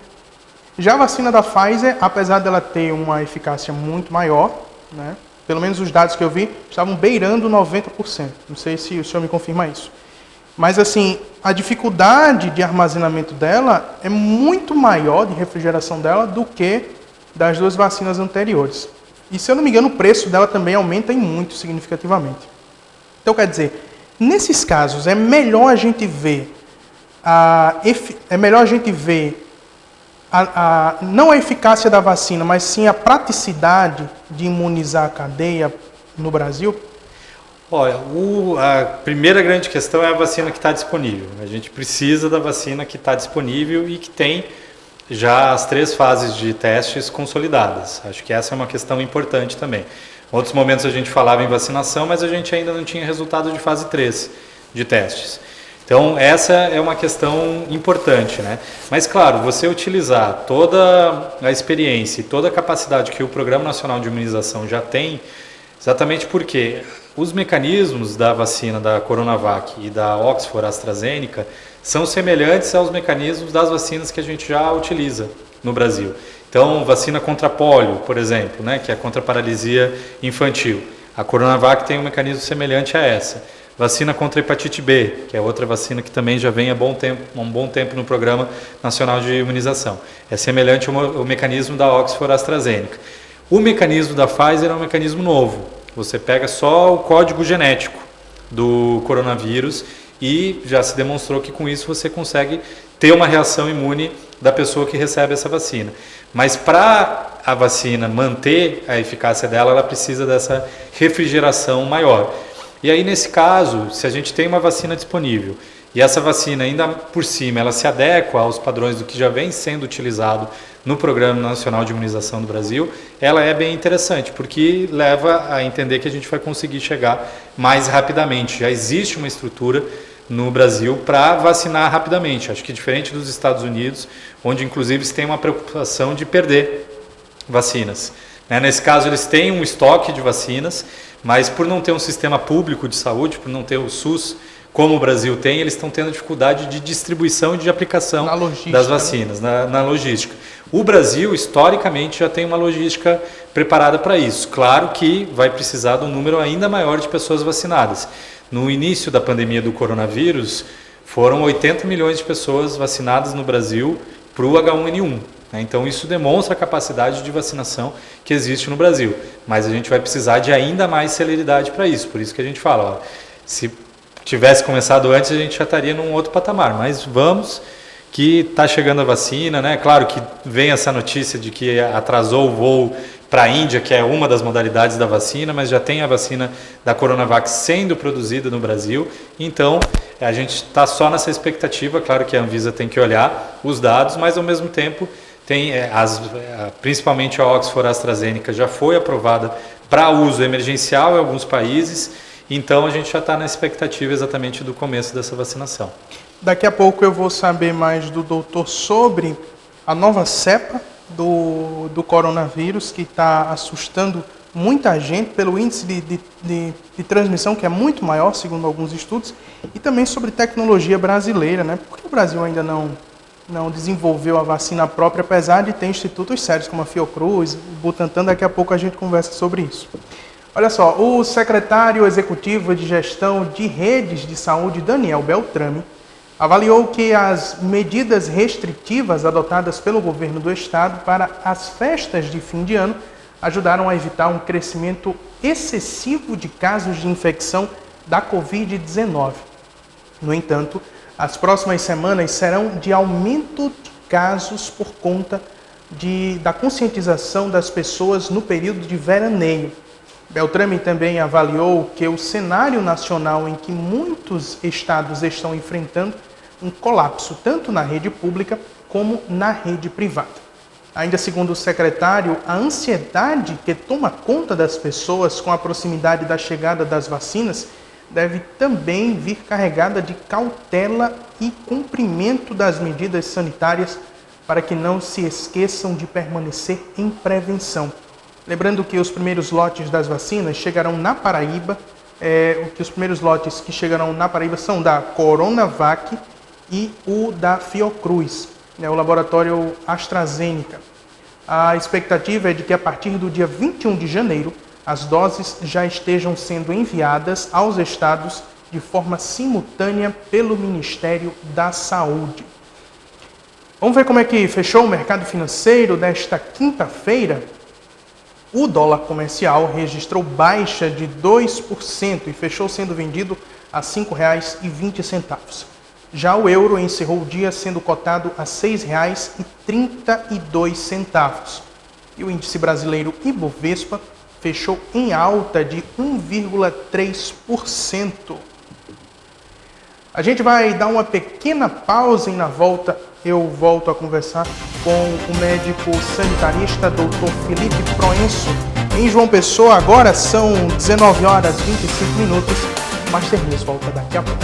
C: Já a vacina da Pfizer, apesar dela ter uma eficácia muito maior, né, pelo menos os dados que eu vi, estavam beirando 90%. Não sei se o senhor me confirma isso. Mas, assim, a dificuldade de armazenamento dela é muito maior, de refrigeração dela, do que das duas vacinas anteriores. E, se eu não me engano, o preço dela também aumenta muito significativamente. Então, quer dizer, nesses casos, é melhor a gente ver não a eficácia da vacina, mas sim a praticidade de imunizar a cadeia no Brasil?
F: Olha, a primeira grande questão é a vacina que está disponível. A gente precisa da vacina que está disponível e que tem já as 3 fases de testes consolidadas. Acho que essa é uma questão importante também. Em outros momentos a gente falava em vacinação, mas a gente ainda não tinha resultado de fase 3 de testes. Então, essa é uma questão importante, né? Mas, claro, você utilizar toda a experiência e toda a capacidade que o Programa Nacional de Imunização já tem, exatamente porque os mecanismos da vacina da Coronavac e da Oxford AstraZeneca são semelhantes aos mecanismos das vacinas que a gente já utiliza no Brasil. Então, vacina contra pólio, por exemplo, né, que é contra a paralisia infantil. A Coronavac tem um mecanismo semelhante a essa. Vacina contra hepatite B, que é outra vacina que também já vem há um bom tempo no Programa Nacional de Imunização. É semelhante ao mecanismo da Oxford AstraZeneca. O mecanismo da Pfizer é um mecanismo novo. Você pega só o código genético do coronavírus e já se demonstrou que com isso você consegue ter uma reação imune da pessoa que recebe essa vacina. Mas para a vacina manter a eficácia dela, ela precisa dessa refrigeração maior. E aí, nesse caso, se a gente tem uma vacina disponível e essa vacina ainda por cima ela se adequa aos padrões do que já vem sendo utilizado no Programa Nacional de Imunização do Brasil, ela é bem interessante, porque leva a entender que a gente vai conseguir chegar mais rapidamente. Já existe uma estrutura no Brasil para vacinar rapidamente. Acho que diferente dos Estados Unidos, onde inclusive se tem uma preocupação de perder vacinas. Nesse caso, eles têm um estoque de vacinas, mas por não ter um sistema público de saúde, por não ter o SUS, como o Brasil tem, eles estão tendo dificuldade de distribuição e de aplicação das vacinas, na logística. O Brasil, historicamente, já tem uma logística preparada para isso. Claro que vai precisar de um número ainda maior de pessoas vacinadas. No início da pandemia do coronavírus, foram 80 milhões de pessoas vacinadas no Brasil para o H1N1. Então isso demonstra a capacidade de vacinação que existe no Brasil. Mas a gente vai precisar de ainda mais celeridade para isso. Por isso que a gente fala, se tivesse começado antes, a gente já estaria num outro patamar. Mas vamos, que está chegando a vacina, né? Claro que vem essa notícia de que atrasou o voo para a Índia, que é uma das modalidades da vacina, mas já tem a vacina da Coronavac sendo produzida no Brasil. Então, a gente está só nessa expectativa. Claro que a Anvisa tem que olhar os dados, mas ao mesmo tempo tem principalmente a Oxford AstraZeneca já foi aprovada para uso emergencial em alguns países. Então, a gente já está na expectativa exatamente do começo dessa vacinação.
C: Daqui a pouco eu vou saber mais do doutor sobre a nova cepa do coronavírus, que está assustando muita gente pelo índice de transmissão, que é muito maior, segundo alguns estudos, e também sobre tecnologia brasileira, né? Porque o Brasil ainda não desenvolveu a vacina própria, apesar de ter institutos sérios como a Fiocruz, o Butantan. Daqui a pouco a gente conversa sobre isso. Olha só, o secretário executivo de Gestão de Redes de Saúde, Daniel Beltrame, avaliou que as medidas restritivas adotadas pelo governo do estado para as festas de fim de ano ajudaram a evitar um crescimento excessivo de casos de infecção da Covid-19. No entanto, as próximas semanas serão de aumento de casos por conta da conscientização das pessoas no período de veraneio. Beltrame também avaliou que o cenário nacional em que muitos estados estão enfrentando um colapso tanto na rede pública como na rede privada. Ainda segundo o secretário, a ansiedade que toma conta das pessoas com a proximidade da chegada das vacinas deve também vir carregada de cautela e cumprimento das medidas sanitárias para que não se esqueçam de permanecer em prevenção. Lembrando que os primeiros lotes das vacinas chegarão na Paraíba, os primeiros lotes que chegarão na Paraíba são da Coronavac e o da Fiocruz, o laboratório AstraZeneca. A expectativa é de que a partir do dia 21 de janeiro, as doses já estejam sendo enviadas aos estados de forma simultânea pelo Ministério da Saúde. Vamos ver como é que fechou o mercado financeiro desta quinta-feira. O dólar comercial registrou baixa de 2% e fechou sendo vendido a R$ 5,20. Já o euro encerrou o dia sendo cotado a R$ 6,32. E o índice brasileiro Ibovespa fechou em alta de 1,3%. A gente vai dar uma pequena pausa e na volta eu volto a conversar com o médico sanitarista Dr. Felipe Proenço. Em João Pessoa, agora são 19h25. Master News volta daqui a pouco.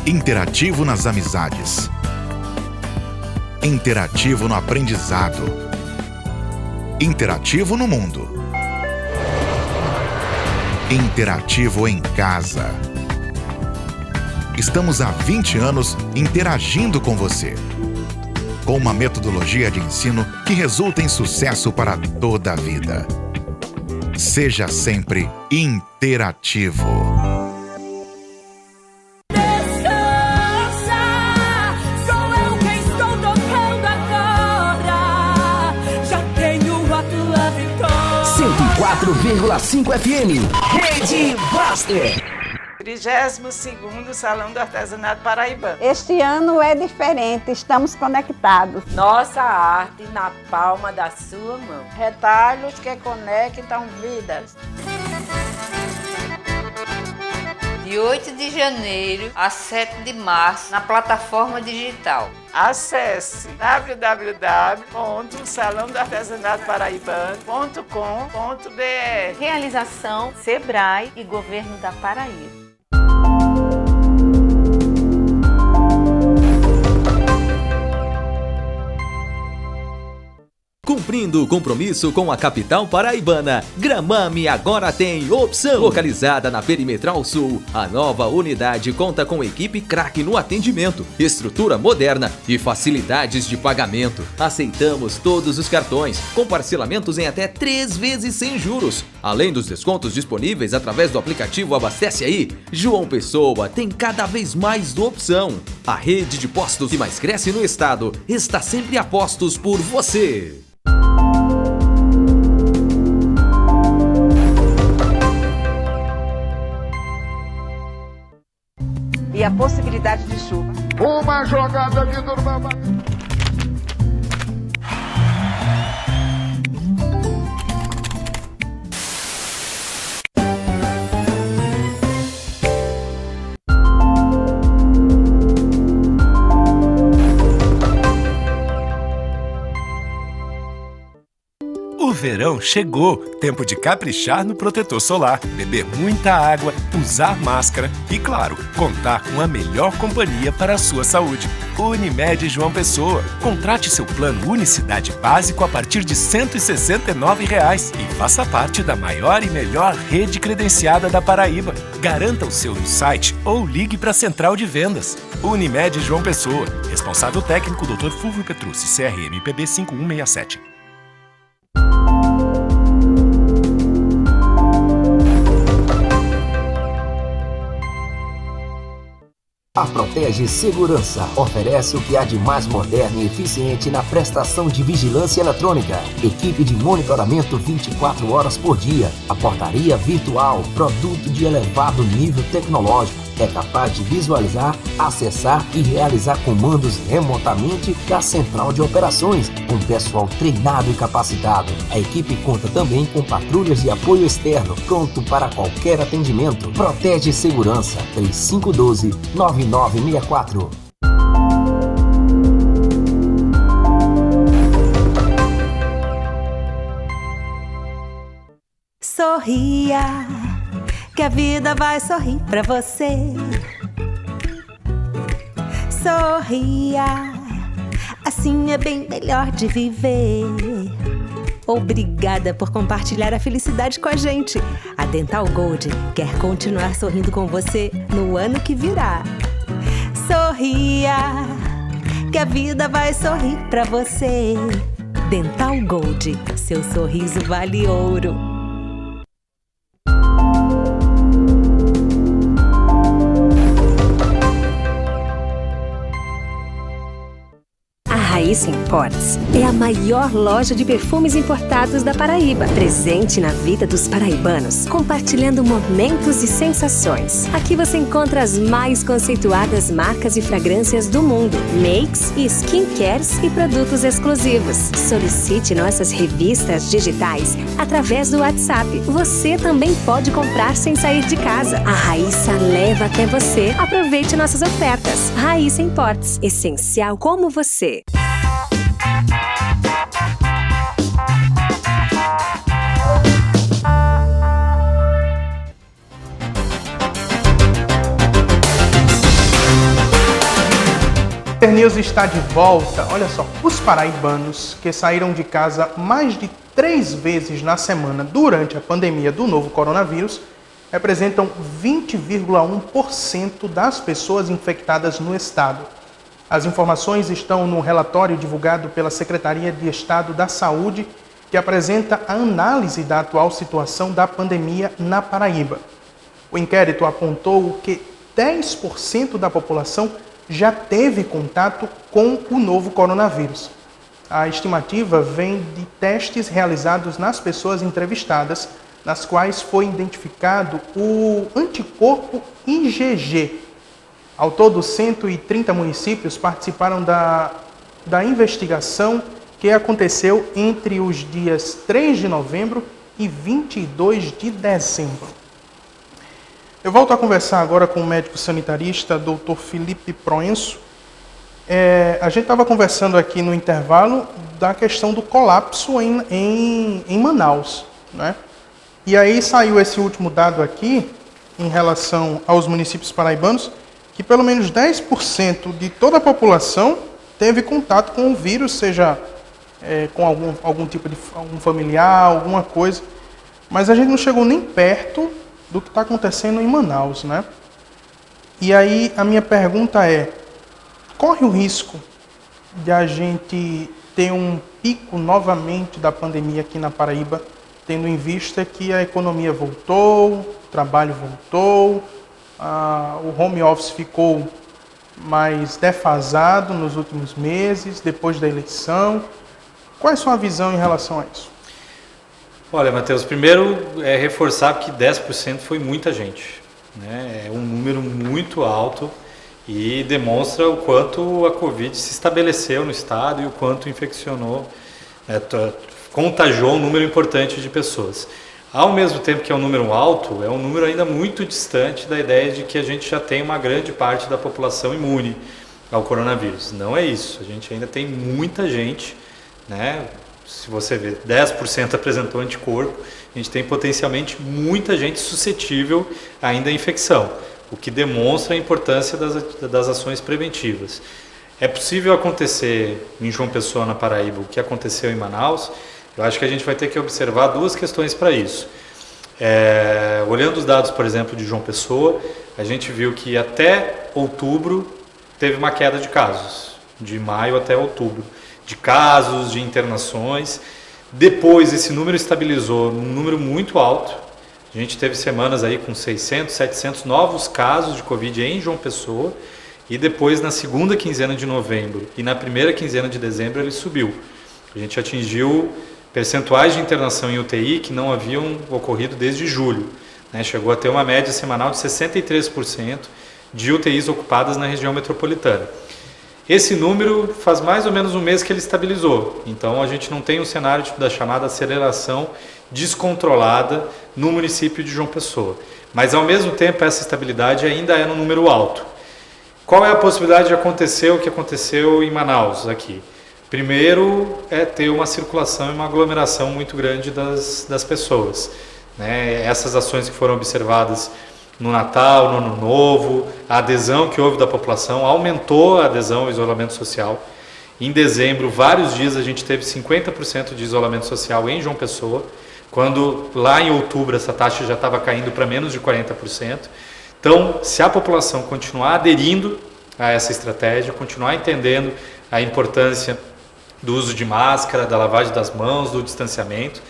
J: Interativo nas amizades. Interativo no aprendizado. Interativo no mundo. Interativo em casa. Estamos há 20 anos interagindo com você. Com uma metodologia de ensino que resulta em sucesso para toda a vida. Seja sempre interativo.
H: Sou eu quem estou tocando agora. Já tenho a tua vitória.
I: 104,5 FM. Rede Buster.
L: 32º Salão do Artesanato Paraibano.
M: Este ano é diferente, estamos conectados.
N: Nossa arte na palma da sua mão.
L: Retalhos que conectam vidas.
O: De 8 de janeiro a 7 de março, na plataforma digital.
L: Acesse www.salãodoartesanatoparaibano.com.br.
P: Realização Sebrae e Governo da Paraíba.
T: Cumprindo o compromisso com a capital paraibana, Gramame agora tem opção. Localizada na Perimetral Sul, a nova unidade conta com equipe craque no atendimento, estrutura moderna e facilidades de pagamento. Aceitamos todos os cartões, com parcelamentos em até 3 vezes sem juros. Além dos descontos disponíveis através do aplicativo Abastece Aí, João Pessoa tem cada vez mais opção. A rede de postos que mais cresce no estado está sempre a postos por você.
G: E a possibilidade de chuva.
Q: Uma jogada de Durval.
K: O verão chegou, tempo de caprichar no protetor solar, beber muita água, usar máscara e, claro, contar com a melhor companhia para a sua saúde. Unimed João Pessoa. Contrate seu plano Unicidade Básico a partir de R$ 169,00 e faça parte da maior e melhor rede credenciada da Paraíba. Garanta o seu no site ou ligue para a Central de Vendas. Unimed João Pessoa. Responsável técnico Dr. Fulvio Petrucci, CRM PB 5167.
I: A Protege Segurança oferece o que há de mais moderno e eficiente na prestação de vigilância eletrônica. Equipe de monitoramento 24 horas por dia. A portaria virtual, produto de elevado nível tecnológico. É capaz de visualizar, acessar e realizar comandos remotamente da central de operações, com pessoal treinado e capacitado. A equipe conta também com patrulhas de apoio externo, pronto para qualquer atendimento. Protege Segurança, 3512-9964.
B: Sorria, que a vida vai sorrir pra você. Sorria, assim é bem melhor de viver. Obrigada por compartilhar a felicidade com a gente. A Dental Gold quer continuar sorrindo com você no ano que virá. Sorria, que a vida vai sorrir pra você. Dental Gold, seu sorriso vale ouro.
E: Raíssa Imports é a maior loja de perfumes importados da Paraíba, presente na vida dos paraibanos, compartilhando momentos e sensações. Aqui você encontra as mais conceituadas marcas e fragrâncias do mundo, makes e skincares e produtos exclusivos. Solicite nossas revistas digitais através do WhatsApp. Você também pode comprar sem sair de casa. A Raíssa leva até você. Aproveite nossas ofertas. Raíssa Imports, essencial como você.
C: Master News está de volta. Olha só, os paraibanos que saíram de casa mais de 3 vezes na semana durante a pandemia do novo coronavírus representam 20,1% das pessoas infectadas no estado. As informações estão no relatório divulgado pela Secretaria de Estado da Saúde, que apresenta a análise da atual situação da pandemia na Paraíba. O inquérito apontou que 10% da população já teve contato com o novo coronavírus. A estimativa vem de testes realizados nas pessoas entrevistadas, nas quais foi identificado o anticorpo IgG. Ao todo, 130 municípios participaram da investigação que aconteceu entre os dias 3 de novembro e 22 de dezembro. Eu volto a conversar agora com o médico sanitarista, Dr. Felipe Proenço. A gente estava conversando aqui no intervalo da questão do colapso em Manaus, né? E aí saiu esse último dado aqui, em relação aos municípios paraibanos, que pelo menos 10% de toda a população teve contato com o vírus, seja com algum tipo de algum familiar, alguma coisa. Mas a gente não chegou nem perto do que está acontecendo em Manaus, né? E aí a minha pergunta é, corre o risco de a gente ter um pico novamente da pandemia aqui na Paraíba, tendo em vista que a economia voltou, o trabalho voltou, o home office ficou mais defasado nos últimos meses, depois da eleição? Qual é a sua visão em relação a isso?
F: Olha, Matheus, primeiro é reforçar que 10% foi muita gente, né? É um número muito alto e demonstra o quanto a Covid se estabeleceu no estado e o quanto infeccionou, contagiou um número importante de pessoas. Ao mesmo tempo que é um número alto, é um número ainda muito distante da ideia de que a gente já tem uma grande parte da população imune ao coronavírus. Não é isso, a gente ainda tem muita gente, né? Se você vê, 10% apresentou anticorpo, a gente tem potencialmente muita gente suscetível ainda à infecção, o que demonstra a importância das ações preventivas. É possível acontecer em João Pessoa, na Paraíba, o que aconteceu em Manaus? Eu acho que a gente vai ter que observar duas questões para isso. Olhando os dados, por exemplo, de João Pessoa, a gente viu que até outubro teve uma queda de casos, de maio até outubro, de casos, de internações. Depois esse número estabilizou num número muito alto. A gente teve semanas aí com 600, 700 novos casos de Covid em João Pessoa. E depois, na segunda quinzena de novembro e na primeira quinzena de dezembro, ele subiu. A gente atingiu percentuais de internação em UTI que não haviam ocorrido desde julho. Né? Chegou a ter uma média semanal de 63% de UTIs ocupadas na região metropolitana. Esse número faz mais ou menos um mês que ele estabilizou. Então, a gente não tem um cenário da chamada aceleração descontrolada no município de João Pessoa. Mas, ao mesmo tempo, essa estabilidade ainda é no número alto. Qual é a possibilidade de acontecer o que aconteceu em Manaus aqui? Primeiro é ter uma circulação e uma aglomeração muito grande das pessoas. Né? Essas ações que foram observadas no Natal, no Ano Novo, a adesão que houve da população, aumentou a adesão ao isolamento social. Em dezembro, vários dias a gente teve 50% de isolamento social em João Pessoa, quando lá em outubro essa taxa já estava caindo para menos de 40%. Então, se a população continuar aderindo a essa estratégia, continuar entendendo a importância do uso de máscara, da lavagem das mãos, do distanciamento,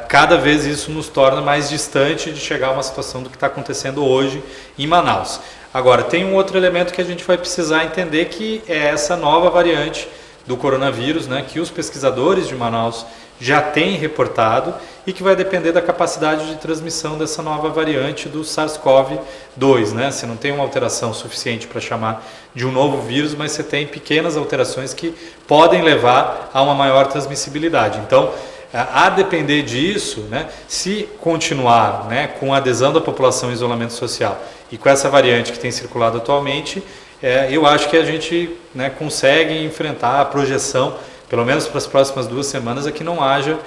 F: cada vez isso nos torna mais distante de chegar a uma situação do que está acontecendo hoje em Manaus. Agora, tem um outro elemento que a gente vai precisar entender, que é essa nova variante do coronavírus, né, que os pesquisadores de Manaus já têm reportado e que vai depender da capacidade de transmissão dessa nova variante do SARS-CoV-2. Né? Você não tem uma alteração suficiente para chamar de um novo vírus, mas você tem pequenas alterações que podem levar a uma maior transmissibilidade. Então, a depender disso, né, se continuar, né, com a adesão da população em isolamento social e com essa variante que tem circulado atualmente, eu acho que a gente, né, consegue enfrentar a projeção, pelo menos para as próximas 2 semanas, é que não haja,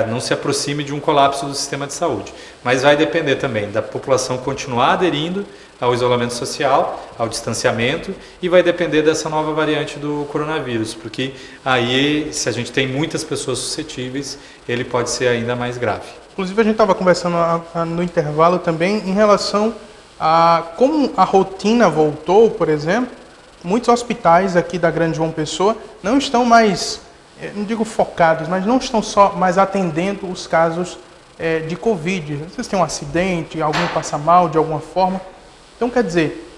F: não se aproxime de um colapso do sistema de saúde. Mas vai depender também da população continuar aderindo ao isolamento social, ao distanciamento, e vai depender dessa nova variante do coronavírus, porque aí, se a gente tem muitas pessoas suscetíveis, ele pode ser ainda mais grave.
C: Inclusive, a gente estava conversando no intervalo também em relação a como a rotina voltou, por exemplo. Muitos hospitais aqui da Grande João Pessoa não estão mais, não digo focados, mas não estão só mais atendendo os casos de Covid. Vocês têm um acidente, alguém passa mal de alguma forma. Então, quer dizer,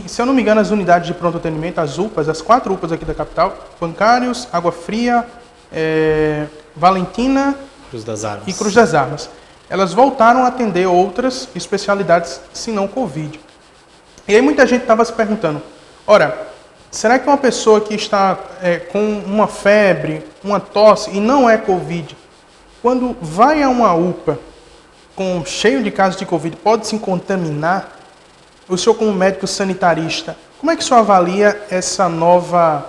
C: se eu não me engano, as unidades de pronto atendimento, as UPAs, as 4 UPAs aqui da capital, Bancários, Água Fria, Valentina
F: Cruz das Armas.
C: E Cruz das Armas, elas voltaram a atender outras especialidades, se não Covid. E aí muita gente estava se perguntando, ora, será que uma pessoa que está com uma febre, uma tosse e não é Covid, quando vai a uma UPA cheio de casos de Covid, pode se contaminar? O senhor, como médico sanitarista, como é que o senhor avalia essa nova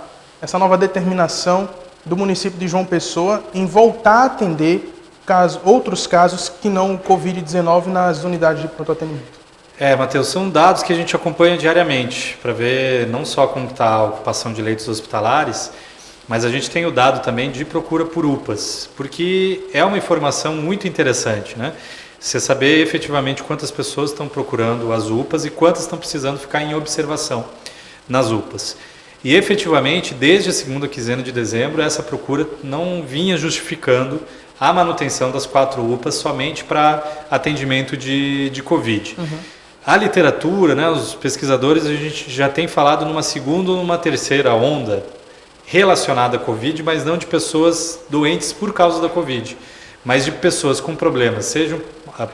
C: determinação do município de João Pessoa em voltar a atender outros casos que não o Covid-19 nas unidades de pronto atendimento?
F: Matheus, são dados que a gente acompanha diariamente para ver não só como está a ocupação de leitos hospitalares, mas a gente tem o dado também de procura por UPAs, porque é uma informação muito interessante, né? Você saber efetivamente quantas pessoas estão procurando as UPAs e quantas estão precisando ficar em observação nas UPAs. E efetivamente, desde a segunda quinzena de dezembro, essa procura não vinha justificando a manutenção das 4 UPAs somente para atendimento de Covid. Uhum. A literatura, né, os pesquisadores, a gente já tem falado numa segunda ou numa terceira onda relacionada à Covid, mas não de pessoas doentes por causa da Covid, mas de pessoas com problemas, sejam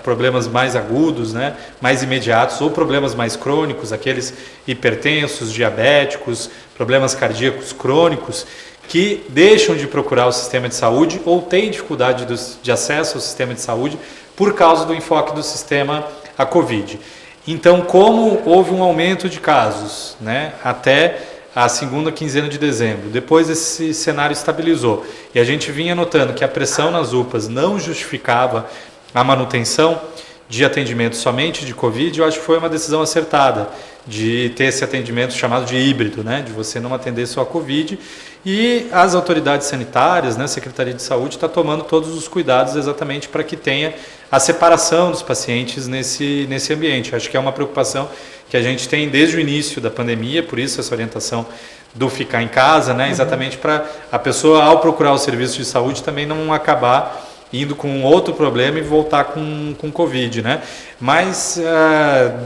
F: problemas mais agudos, né, mais imediatos, ou problemas mais crônicos, aqueles hipertensos, diabéticos, problemas cardíacos crônicos, que deixam de procurar o sistema de saúde ou têm dificuldade de acesso ao sistema de saúde por causa do enfoque do sistema à Covid. Então, como houve um aumento de casos, né, até a segunda quinzena de dezembro, depois esse cenário estabilizou e a gente vinha notando que a pressão nas UPAs não justificava a manutenção, de atendimento somente de Covid, eu acho que foi uma decisão acertada, de ter esse atendimento chamado de híbrido, né? De você não atender só a Covid. E as autoridades sanitárias, né, a Secretaria de Saúde, está tomando todos os cuidados exatamente para que tenha a separação dos pacientes nesse ambiente. Acho que é uma preocupação que a gente tem desde o início da pandemia, por isso essa orientação do ficar em casa, né, exatamente para a pessoa, ao procurar o serviço de saúde, também não acabar indo com outro problema e voltar com Covid, né? Mas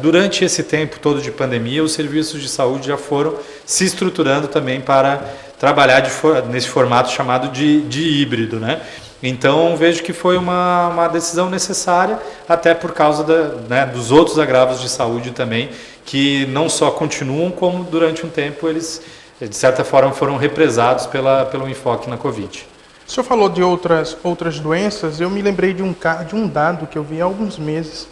F: durante esse tempo todo de pandemia, os serviços de saúde já foram se estruturando também para trabalhar nesse formato chamado de híbrido, né? Então vejo que foi uma decisão necessária, até por causa dos outros agravos de saúde também, que não só continuam, como durante um tempo eles, de certa forma, foram represados pelo enfoque na Covid.
C: O senhor falou de outras doenças, eu me lembrei de um dado que eu vi há alguns meses,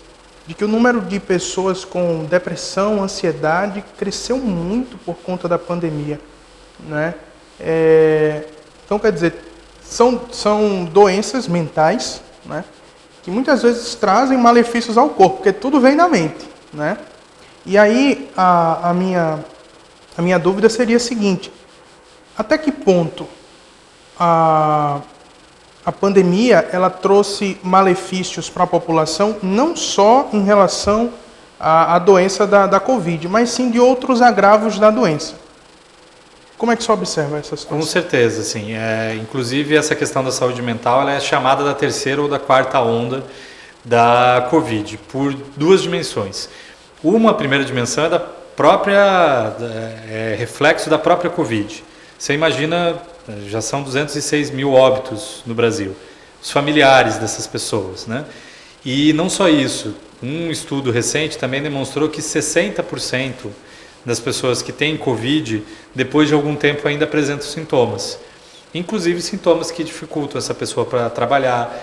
C: de que o número de pessoas com depressão, ansiedade, cresceu muito por conta da pandemia, né? Então, quer dizer, são doenças mentais, né, que muitas vezes trazem malefícios ao corpo, porque tudo vem da mente, né? E aí a minha dúvida seria a seguinte: até que ponto a pandemia ela trouxe malefícios para a população, não só em relação à doença da Covid, mas sim de outros agravos da doença? Como é que você observa essa situação?
F: Com certeza, sim. Inclusive, essa questão da saúde mental ela é chamada da terceira ou da quarta onda da Covid, por duas dimensões. Uma primeira dimensão é da própria reflexo da própria Covid. Você imagina, já são 206 mil óbitos no Brasil, os familiares dessas pessoas, né? E não só isso, um estudo recente também demonstrou que 60% das pessoas que têm Covid, depois de algum tempo ainda apresentam sintomas. Inclusive sintomas que dificultam essa pessoa para trabalhar,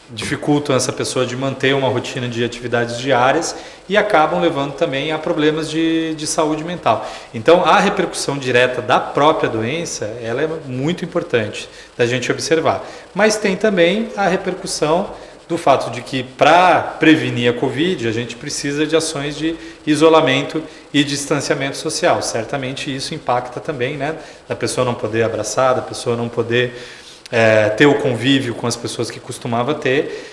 F: dificultam essa pessoa de manter uma rotina de atividades diárias e acabam levando também a problemas de saúde mental. Então, a repercussão direta da própria doença, ela é muito importante da gente observar. Mas tem também a repercussão do fato de que, para prevenir a Covid, a gente precisa de ações de isolamento e distanciamento social. Certamente isso impacta também, né? Da pessoa não poder abraçar, da pessoa não poder ter o convívio com as pessoas que costumava ter.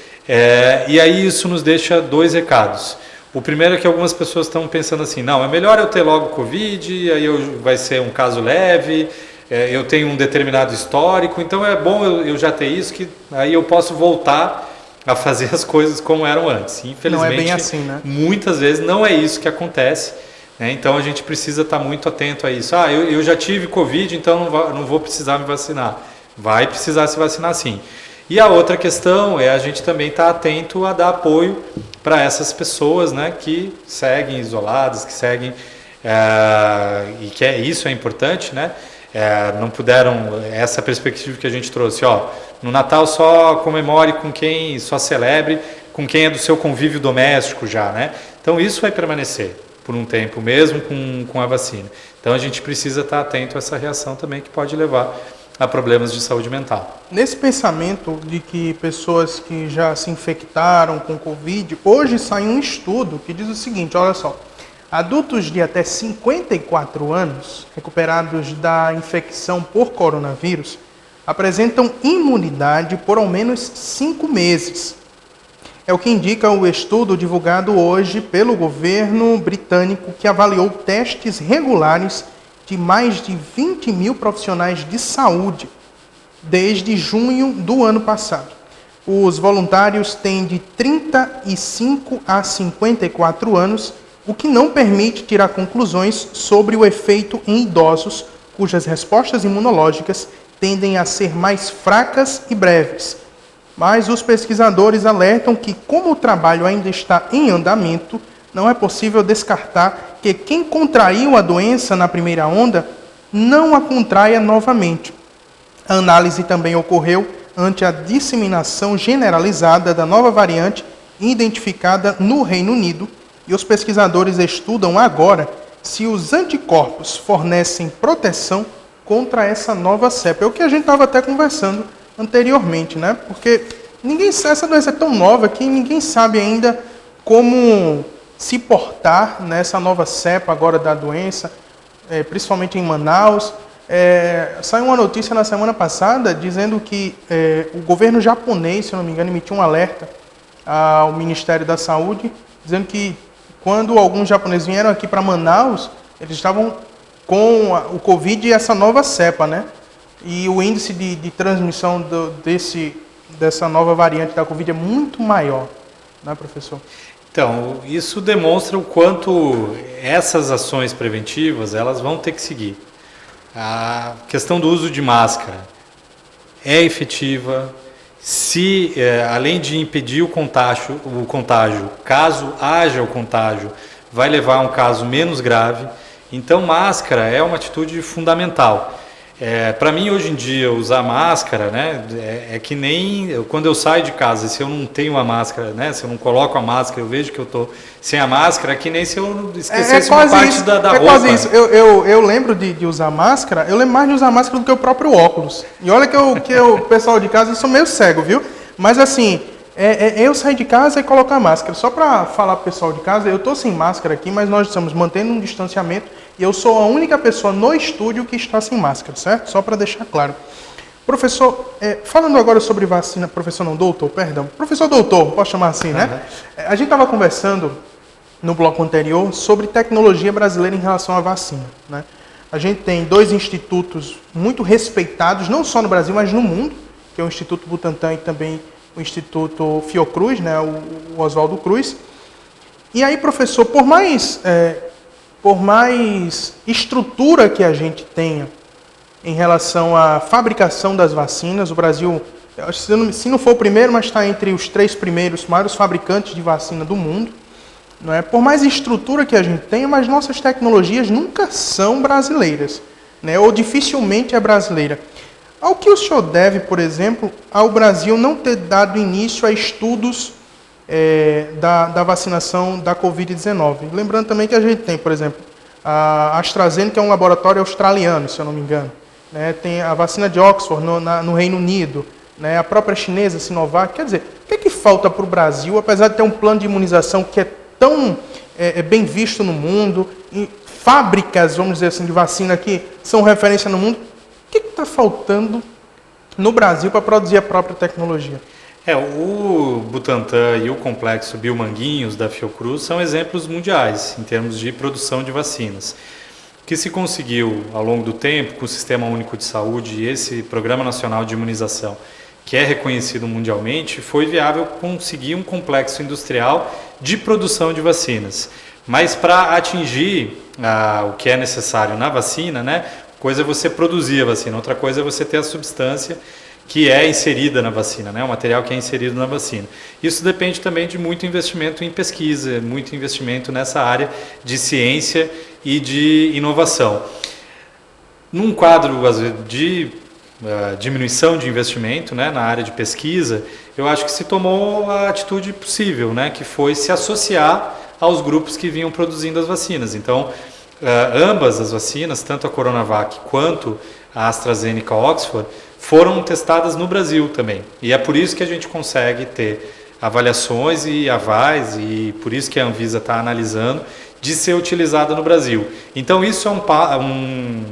F: E aí isso nos deixa dois recados. O primeiro é que algumas pessoas estão pensando assim, não, é melhor eu ter logo Covid, aí vai ser um caso leve, eu tenho um determinado histórico, então é bom eu já ter isso, que aí eu posso voltar a fazer as coisas como eram antes. Infelizmente,
C: não é bem assim, né?
F: Muitas vezes não é isso que acontece, né? Então a gente precisa estar muito atento a isso. Eu já tive Covid, então não vou precisar me vacinar. Vai precisar se vacinar sim. E a outra questão é a gente também estar atento a dar apoio para essas pessoas, né, que seguem isoladas, que seguem, e que isso é importante, né? Não puderam, essa perspectiva que a gente trouxe, no Natal só comemore com quem, só celebre com quem é do seu convívio doméstico já, né? Então isso vai permanecer por um tempo, mesmo com a vacina. Então a gente precisa estar atento a essa reação também, que pode levar a problemas de saúde mental.
C: Nesse pensamento de que pessoas que já se infectaram com Covid, hoje sai um estudo que diz o seguinte, olha só, adultos de até 54 anos, recuperados da infecção por coronavírus, apresentam imunidade por ao menos 5 meses. É o que indica o estudo divulgado hoje pelo governo britânico, que avaliou testes regulares de mais de 20 mil profissionais de saúde desde junho do ano passado. Os voluntários têm de 35 a 54 anos, o que não permite tirar conclusões sobre o efeito em idosos, cujas respostas imunológicas tendem a ser mais fracas e breves. Mas os pesquisadores alertam que, como o trabalho ainda está em andamento, não é possível descartar que quem contraiu a doença na primeira onda não a contraia novamente. A análise também ocorreu ante a disseminação generalizada da nova variante identificada no Reino Unido, e os pesquisadores estudam agora se os anticorpos fornecem proteção contra essa nova cepa. É o que a gente estava até conversando anteriormente, né? Porque essa doença é tão nova que ninguém sabe ainda como se portar nessa nova cepa agora da doença, principalmente em Manaus. Saiu uma notícia na semana passada dizendo que o governo japonês, se não me engano, emitiu um alerta ao Ministério da Saúde, dizendo que quando alguns japoneses vieram aqui para Manaus, eles estavam com o Covid e essa nova cepa, né? E o índice de transmissão dessa nova variante da Covid é muito maior, né, professor?
F: Então, isso demonstra o quanto essas ações preventivas elas vão ter que seguir. A questão do uso de máscara é efetiva. Se, além de impedir o contágio, caso haja o contágio, vai levar a um caso menos grave. Então, máscara é uma atitude fundamental. Para mim, hoje em dia, usar máscara, né, é que nem quando eu saio de casa, se eu não tenho a máscara, né, se eu não coloco a máscara, eu vejo que eu estou sem a máscara, é que nem se eu esquecesse uma parte da roupa.
C: Quase isso. Eu lembro de usar máscara, eu lembro mais de usar máscara do que o próprio óculos. E olha que o pessoal de casa, eu sou meio cego, viu? Mas assim, eu sair de casa e colocar a máscara. Só para falar para o pessoal de casa, eu estou sem máscara aqui, mas nós estamos mantendo um distanciamento. E eu sou a única pessoa no estúdio que está sem máscara, certo? Só para deixar claro. Professor, falando agora sobre vacina, professor doutor, posso chamar assim, né? A gente estava conversando no bloco anterior sobre tecnologia brasileira em relação à vacina, né? A gente tem 2 institutos muito respeitados, não só no Brasil, mas no mundo, que é o Instituto Butantan e também o Instituto Fiocruz, né? O Oswaldo Cruz. E aí, professor, por mais estrutura que a gente tenha em relação à fabricação das vacinas, o Brasil, se não for o primeiro, mas está entre os 3 primeiros maiores fabricantes de vacina do mundo, não é? Por mais estrutura que a gente tenha, mas nossas tecnologias nunca são brasileiras, né? Ou dificilmente é brasileira. Ao que o senhor deve, por exemplo, ao Brasil não ter dado início a estudos da vacinação da Covid-19. Lembrando também que a gente tem, por exemplo, a AstraZeneca, que é um laboratório australiano, se eu não me engano, né? Tem a vacina de Oxford no Reino Unido, né? A própria chinesa, Sinovac. Quer dizer, o que falta para o Brasil, apesar de ter um plano de imunização que é tão bem visto no mundo, e fábricas, vamos dizer assim, de vacina que são referência no mundo, o que está faltando no Brasil para produzir a própria tecnologia?
F: O Butantan e o complexo Biomanguinhos da Fiocruz são exemplos mundiais em termos de produção de vacinas. O que se conseguiu ao longo do tempo com o Sistema Único de Saúde e esse Programa Nacional de Imunização, que é reconhecido mundialmente, foi viável conseguir um complexo industrial de produção de vacinas. Mas para atingir o que é necessário na vacina, né, coisa é você produzir a vacina, outra coisa é você ter a substância que é inserida na vacina, né? O material que é inserido na vacina. Isso depende também de muito investimento em pesquisa, muito investimento nessa área de ciência e de inovação. Num quadro de diminuição de investimento, né, na área de pesquisa, eu acho que se tomou a atitude possível, né, que foi se associar aos grupos que vinham produzindo as vacinas. Então, ambas as vacinas, tanto a Coronavac quanto a AstraZeneca Oxford, foram testadas no Brasil também. E é por isso que a gente consegue ter avaliações e avais, e por isso que a Anvisa está analisando, de ser utilizada no Brasil. Então isso é um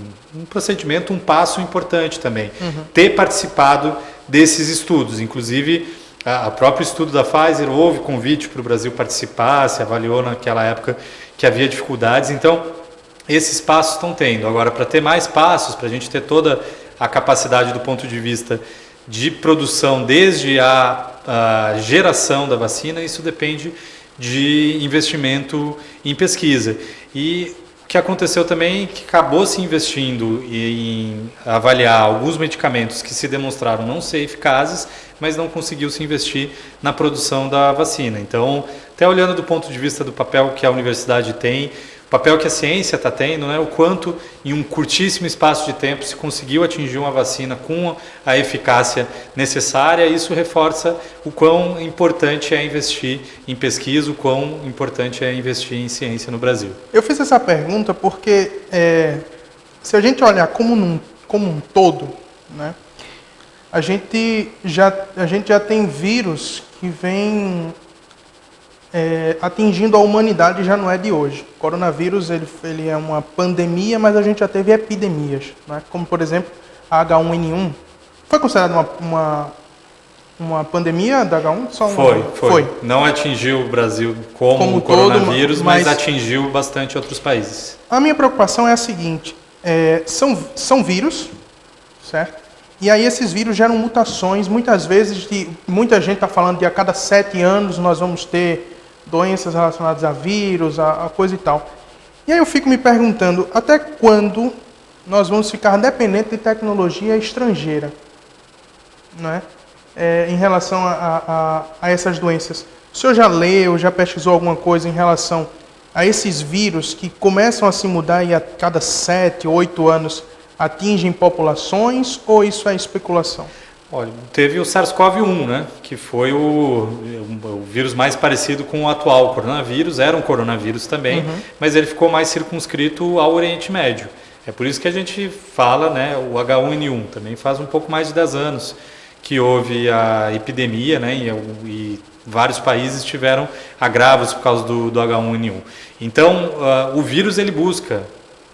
F: procedimento, um passo importante também. Ter participado desses estudos. Inclusive, o próprio estudo da Pfizer, houve convite para o Brasil participar, se avaliou naquela época que havia dificuldades. Então, esses passos estão tendo. Agora, para ter mais passos, para a gente ter toda a capacidade do ponto de vista de produção, desde a geração da vacina, isso depende de investimento em pesquisa. E o que aconteceu também é que acabou se investindo em avaliar alguns medicamentos que se demonstraram não ser eficazes, mas não conseguiu se investir na produção da vacina. Então, até olhando do ponto de vista do papel que a universidade tem, o papel que a ciência está tendo, né, o quanto em um curtíssimo espaço de tempo se conseguiu atingir uma vacina com a eficácia necessária, isso reforça o quão importante é investir em pesquisa, o quão importante é investir em ciência no Brasil.
C: Eu fiz essa pergunta porque, se a gente olhar como um todo, né, a gente já tem vírus que vem atingindo a humanidade já não é de hoje. O coronavírus ele é uma pandemia, mas a gente já teve epidemias, né? Como, por exemplo, a H1N1. Foi considerada uma pandemia da H1?
F: Foi. Não atingiu o Brasil como o coronavírus, todo, mas atingiu bastante outros países.
C: A minha preocupação é a seguinte, são vírus, certo? E aí esses vírus geram mutações, muitas vezes, muita gente está falando de a cada 7 anos nós vamos ter doenças relacionadas a vírus, a coisa e tal. E aí eu fico me perguntando, até quando nós vamos ficar dependentes de tecnologia estrangeira, né? Em relação a essas doenças. O senhor já leu, já pesquisou alguma coisa em relação a esses vírus que começam a se mudar e a cada 7, 8 anos atingem populações, ou isso é especulação?
F: Olha, teve o SARS-CoV-1, né, que foi o vírus mais parecido com o atual coronavírus, era um coronavírus também, mas ele ficou mais circunscrito ao Oriente Médio. É por isso que a gente fala, né, o H1N1, também faz um pouco mais de 10 anos que houve a epidemia, né, e vários países tiveram agravos por causa do H1N1. Então, o vírus ele busca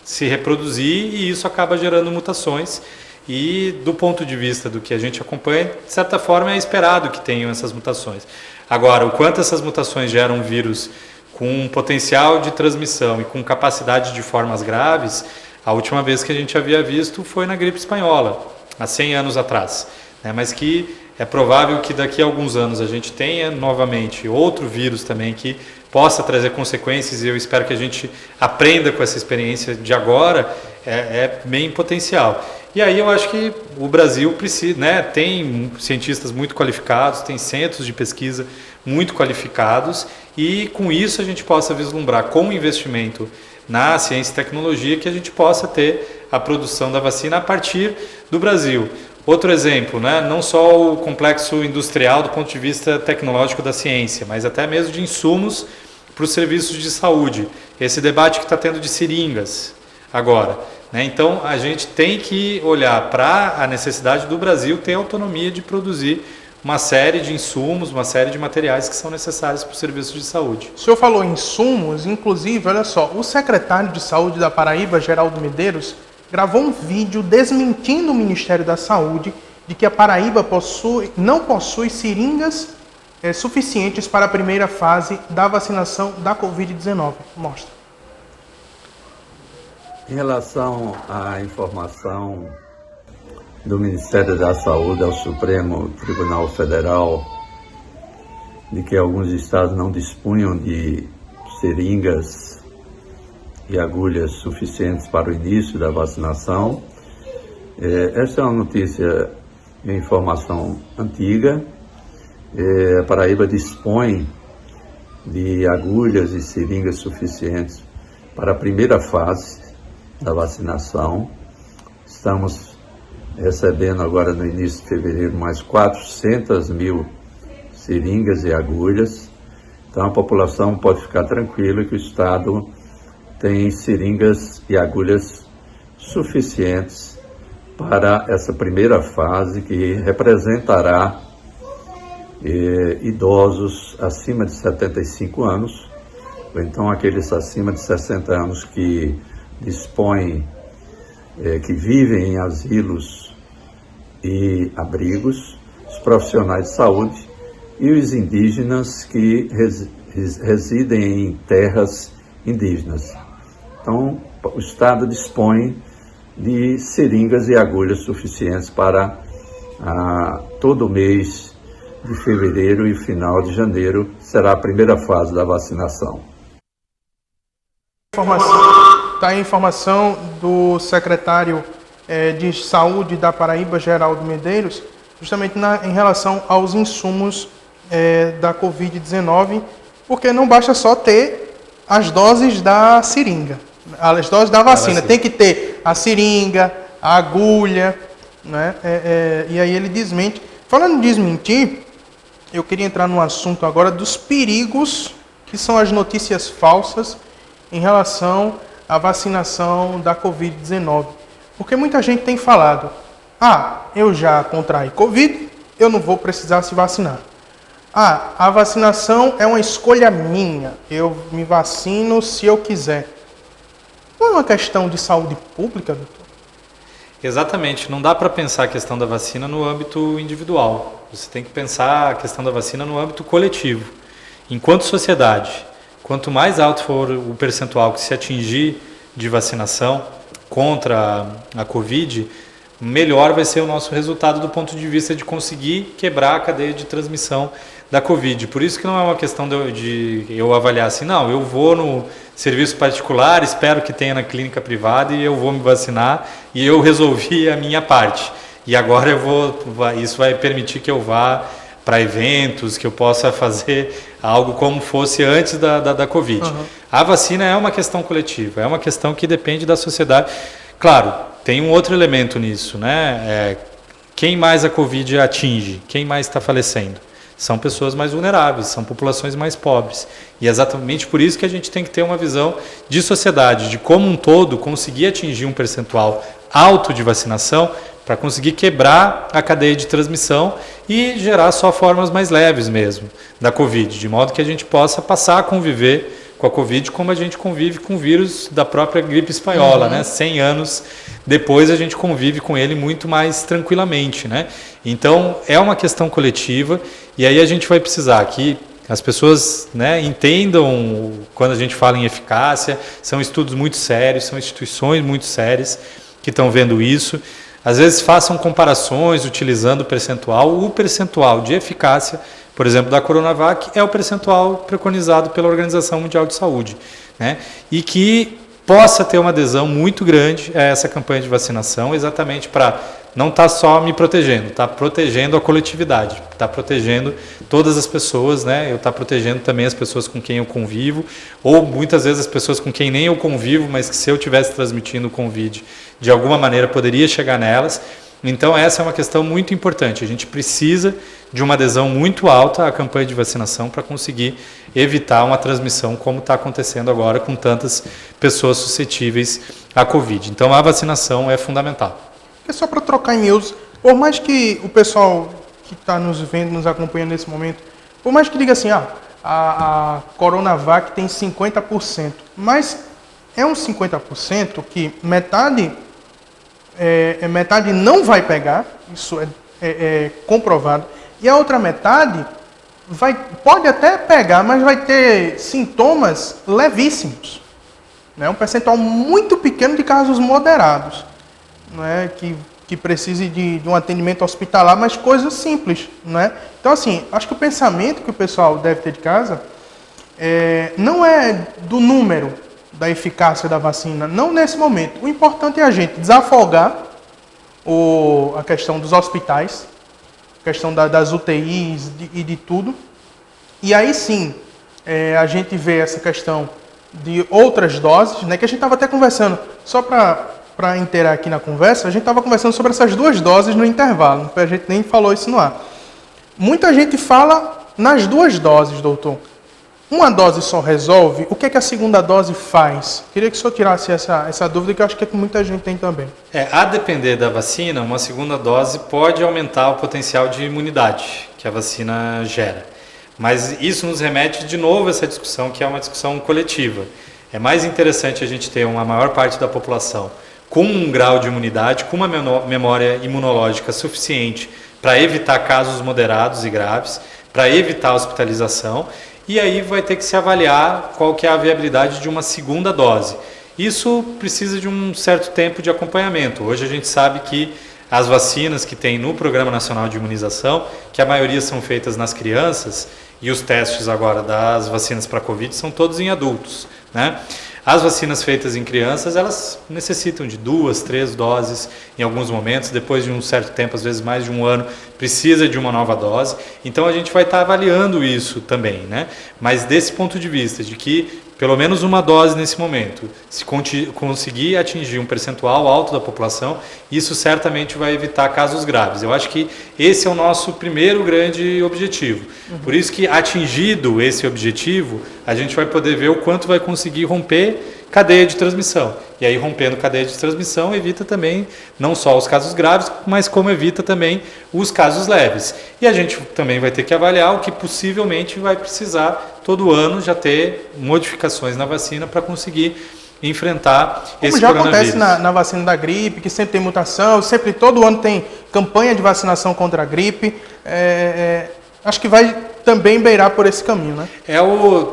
F: se reproduzir e isso acaba gerando mutações. E do ponto de vista do que a gente acompanha, de certa forma é esperado que tenham essas mutações. Agora, o quanto essas mutações geram vírus com potencial de transmissão e com capacidade de formas graves, a última vez que a gente havia visto foi na gripe espanhola, há 100 anos atrás. Mas que é provável que daqui a alguns anos a gente tenha novamente outro vírus também que possa trazer consequências, e eu espero que a gente aprenda com essa experiência de agora, é bem potencial. E aí eu acho que o Brasil precisa, né, tem cientistas muito qualificados, tem centros de pesquisa muito qualificados, e com isso a gente possa vislumbrar com o investimento na ciência e tecnologia que a gente possa ter a produção da vacina a partir do Brasil. Outro exemplo, né, não só o complexo industrial do ponto de vista tecnológico da ciência, mas até mesmo de insumos para os serviços de saúde. Esse debate que está tendo de seringas agora. Então, a gente tem que olhar para a necessidade do Brasil ter autonomia de produzir uma série de insumos, uma série de materiais que são necessários para os serviços de saúde.
C: O senhor falou em insumos, inclusive, olha só, o secretário de Saúde da Paraíba, Geraldo Medeiros, gravou um vídeo desmentindo o Ministério da Saúde de que a Paraíba não possui seringas suficientes para a primeira fase da vacinação da Covid-19. Mostra.
D: Em relação à informação do Ministério da Saúde ao Supremo Tribunal Federal de que alguns estados não dispunham de seringas e agulhas suficientes para o início da vacinação, essa é uma notícia e informação antiga. A Paraíba dispõe de agulhas e seringas suficientes para a primeira fase da vacinação. Estamos recebendo agora no início de fevereiro mais 400 mil seringas e agulhas. Então a população pode ficar tranquila que o Estado tem seringas e agulhas suficientes para essa primeira fase, que representará idosos acima de 75 anos, ou então aqueles acima de 60 anos que dispõem, que vivem em asilos e abrigos, os profissionais de saúde e os indígenas que residem em terras indígenas. Então, o Estado dispõe de seringas e agulhas suficientes para todo mês de fevereiro e final de janeiro será a primeira fase da vacinação.
C: Está a informação do secretário de Saúde da Paraíba, Geraldo Medeiros, justamente em relação aos insumos da Covid-19, porque não basta só ter as doses da seringa, as doses da vacina, tem que ter a seringa, a agulha, né? E aí ele desmente. Falando em desmentir, eu queria entrar no assunto agora dos perigos que são as notícias falsas em relação à vacinação da Covid-19. Porque muita gente tem falado, eu já contraí Covid, eu não vou precisar se vacinar. a vacinação é uma escolha minha. Eu me vacino se eu quiser. Não é uma questão de saúde pública, doutor?
F: Exatamente. Não dá para pensar a questão da vacina no âmbito individual. Você tem que pensar a questão da vacina no âmbito coletivo. Enquanto sociedade, quanto mais alto for o percentual que se atingir de vacinação contra a Covid, melhor vai ser o nosso resultado do ponto de vista de conseguir quebrar a cadeia de transmissão da Covid. Por isso que não é uma questão de eu avaliar assim, não, eu vou no serviço particular, espero que tenha na clínica privada e eu vou me vacinar e eu resolvi a minha parte. E agora isso vai permitir que eu vá para eventos, que eu possa fazer algo como fosse antes da Covid. Uhum. A vacina é uma questão coletiva, é uma questão que depende da sociedade. Claro, tem um outro elemento nisso, né? Quem mais a Covid atinge? Quem mais está falecendo? São pessoas mais vulneráveis, são populações mais pobres. E é exatamente por isso que a gente tem que ter uma visão de sociedade, de como um todo conseguir atingir um percentual alto de vacinação para conseguir quebrar a cadeia de transmissão e gerar só formas mais leves mesmo da Covid, de modo que a gente possa passar a conviver com a Covid como a gente convive com o vírus da própria gripe espanhola, né? 100 anos depois a gente convive com ele muito mais tranquilamente, né? Então é uma questão coletiva e aí a gente vai precisar que as pessoas, né, entendam quando a gente fala em eficácia, são estudos muito sérios, são instituições muito sérias que estão vendo isso. Às vezes façam comparações utilizando o percentual de eficácia, por exemplo, da Coronavac, é o percentual preconizado pela Organização Mundial de Saúde, né? E que possa ter uma adesão muito grande a essa campanha de vacinação, exatamente para não estar só me protegendo, está protegendo a coletividade, está protegendo todas as pessoas, né? Eu estou protegendo também as pessoas com quem eu convivo, ou muitas vezes as pessoas com quem nem eu convivo, mas que se eu estivesse transmitindo o Covid, de alguma maneira poderia chegar nelas. Então essa é uma questão muito importante, a gente precisa de uma adesão muito alta à campanha de vacinação para conseguir evitar uma transmissão como está acontecendo agora com tantas pessoas suscetíveis à Covid. Então a vacinação é fundamental.
C: É só para trocar e-mails, por mais que o pessoal que está nos vendo, nos acompanhando nesse momento, por mais que diga assim, a Coronavac tem 50%, mas é um 50% que metade não vai pegar, isso é comprovado, e a outra metade pode até pegar, mas vai ter sintomas levíssimos. Né? Um percentual muito pequeno de casos moderados, né? Que precise de um atendimento hospitalar, mas coisas simples. Né? Então, assim, acho que o pensamento que o pessoal deve ter de casa não é do número da eficácia da vacina, não nesse momento. O importante é a gente desafogar a questão dos hospitais, a questão das UTIs e de tudo. E aí sim, a gente vê essa questão de outras doses, né, que a gente estava até conversando, só para inteirar aqui na conversa, a gente estava conversando sobre essas 2 doses no intervalo, a gente nem falou isso no ar. Muita gente fala nas 2 doses, doutor. Uma dose só resolve? O que é que a segunda dose faz? Queria que o senhor tirasse essa dúvida, que eu acho que muita gente tem também.
F: A depender da vacina, uma segunda dose pode aumentar o potencial de imunidade que a vacina gera. Mas isso nos remete de novo a essa discussão, que é uma discussão coletiva. É mais interessante a gente ter uma maior parte da população com um grau de imunidade, com uma memória imunológica suficiente para evitar casos moderados e graves, para evitar a hospitalização. E aí vai ter que se avaliar qual que é a viabilidade de uma segunda dose. Isso precisa de um certo tempo de acompanhamento. Hoje a gente sabe que as vacinas que tem no Programa Nacional de Imunização, que a maioria são feitas nas crianças, e os testes agora das vacinas para Covid são todos em adultos, né? As vacinas feitas em crianças, elas necessitam de 2, 3 doses em alguns momentos, depois de um certo tempo, às vezes mais de um ano, precisa de uma nova dose. Então a gente vai estar avaliando isso também, né? Mas desse ponto de vista, de que pelo menos uma dose nesse momento, se conseguir atingir um percentual alto da população, isso certamente vai evitar casos graves. Eu acho que esse é o nosso primeiro grande objetivo. Por isso que, atingido esse objetivo, a gente vai poder ver o quanto vai conseguir romper cadeia de transmissão. E aí, rompendo cadeia de transmissão, evita também não só os casos graves, mas como evita também os casos leves. E a gente também vai ter que avaliar o que possivelmente vai precisar todo ano já ter modificações na vacina para conseguir enfrentar esse coronavírus. Como já acontece
C: na vacina da gripe, que sempre tem mutação, sempre todo ano tem campanha de vacinação contra a gripe. Acho que vai também beirar por esse caminho, né?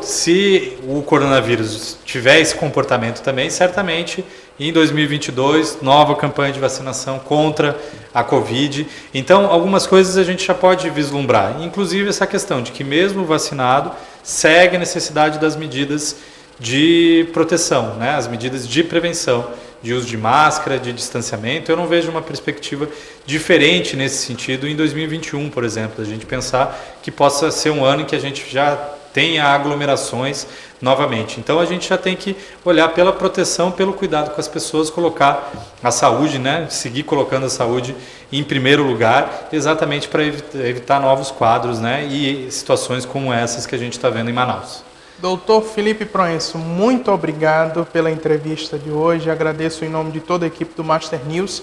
F: Se o coronavírus tiver esse comportamento também, certamente em 2022, nova campanha de vacinação contra a Covid. Então, algumas coisas a gente já pode vislumbrar, inclusive essa questão de que mesmo vacinado, segue a necessidade das medidas de proteção, né? As medidas de prevenção, de uso de máscara, de distanciamento. Eu não vejo uma perspectiva diferente nesse sentido em 2021, por exemplo. A gente pensar que possa ser um ano em que a gente já tenha aglomerações novamente. Então a gente já tem que olhar pela proteção, pelo cuidado com as pessoas, colocar a saúde, né? Seguir colocando a saúde em primeiro lugar, exatamente para evitar novos quadros, né? E situações como essas que a gente está vendo em Manaus.
C: Doutor Felipe Proenço, muito obrigado pela entrevista de hoje. Agradeço em nome de toda a equipe do Master News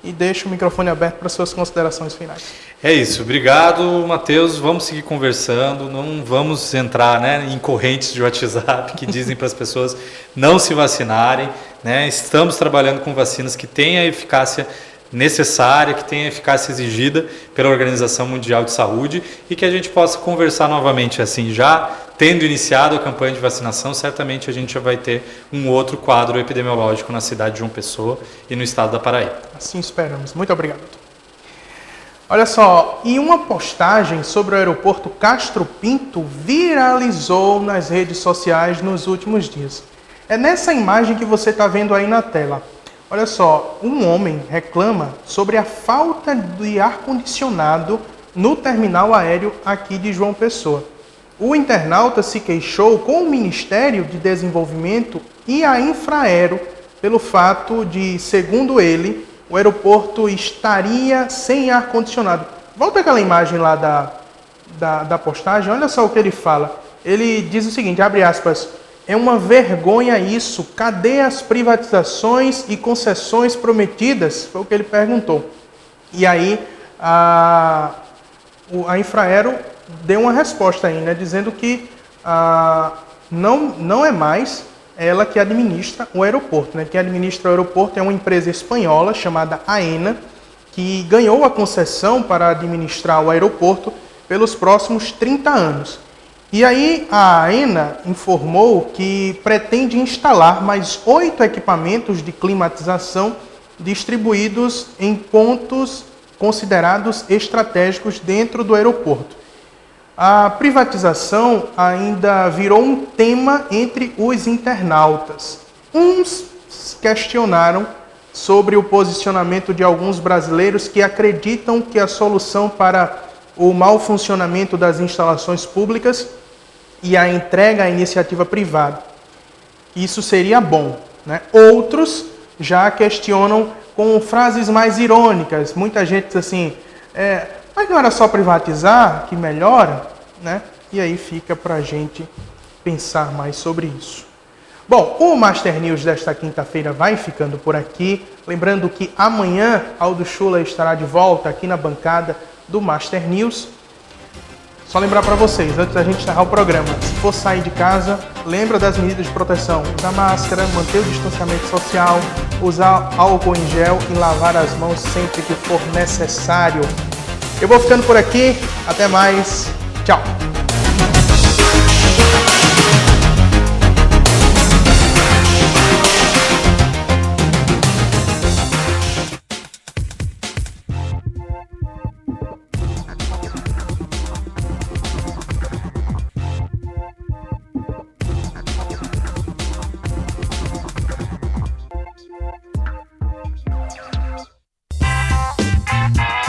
C: e deixo o microfone aberto para suas considerações finais.
F: É isso. Obrigado, Matheus. Vamos seguir conversando. Não vamos entrar, né, em correntes de WhatsApp que dizem para as pessoas não se vacinarem, né? Estamos trabalhando com vacinas que têm a eficácia necessária, que tenha a eficácia exigida pela Organização Mundial de Saúde e que a gente possa conversar novamente assim, já tendo iniciado a campanha de vacinação, certamente a gente já vai ter um outro quadro epidemiológico na cidade de João Pessoa e no estado da Paraíba.
C: Assim esperamos. Muito obrigado. Olha só, e uma postagem sobre o aeroporto Castro Pinto viralizou nas redes sociais nos últimos dias. É nessa imagem que você está vendo aí na tela. Olha só, um homem reclama sobre a falta de ar-condicionado no terminal aéreo aqui de João Pessoa. O internauta se queixou com o Ministério de Desenvolvimento e a Infraero pelo fato de, segundo ele, o aeroporto estaria sem ar-condicionado. Volta aquela imagem lá da postagem, olha só o que ele fala. Ele diz o seguinte, abre aspas, é uma vergonha isso, cadê as privatizações e concessões prometidas? Foi o que ele perguntou. E aí a Infraero deu uma resposta aí, né, dizendo que não é mais ela que administra o aeroporto, né? Quem administra o aeroporto é uma empresa espanhola chamada Aena, que ganhou a concessão para administrar o aeroporto pelos próximos 30 anos. E aí a Aena informou que pretende instalar mais 8 equipamentos de climatização distribuídos em pontos considerados estratégicos dentro do aeroporto. A privatização ainda virou um tema entre os internautas. Uns questionaram sobre o posicionamento de alguns brasileiros que acreditam que a solução para o mau funcionamento das instalações públicas e a entrega à iniciativa privada. Isso seria bom, né? Outros já questionam com frases mais irônicas. Muita gente diz assim, mas não era só privatizar que melhora, né? E aí fica para a gente pensar mais sobre isso. Bom, o Master News desta quinta-feira vai ficando por aqui. Lembrando que amanhã Aldo Schuller estará de volta aqui na bancada do Master News. Só lembrar para vocês, antes da gente encerrar o programa, se for sair de casa, lembra das medidas de proteção. Usar máscara, manter o distanciamento social, usar álcool em gel e lavar as mãos sempre que for necessário. Eu vou ficando por aqui, até mais, tchau!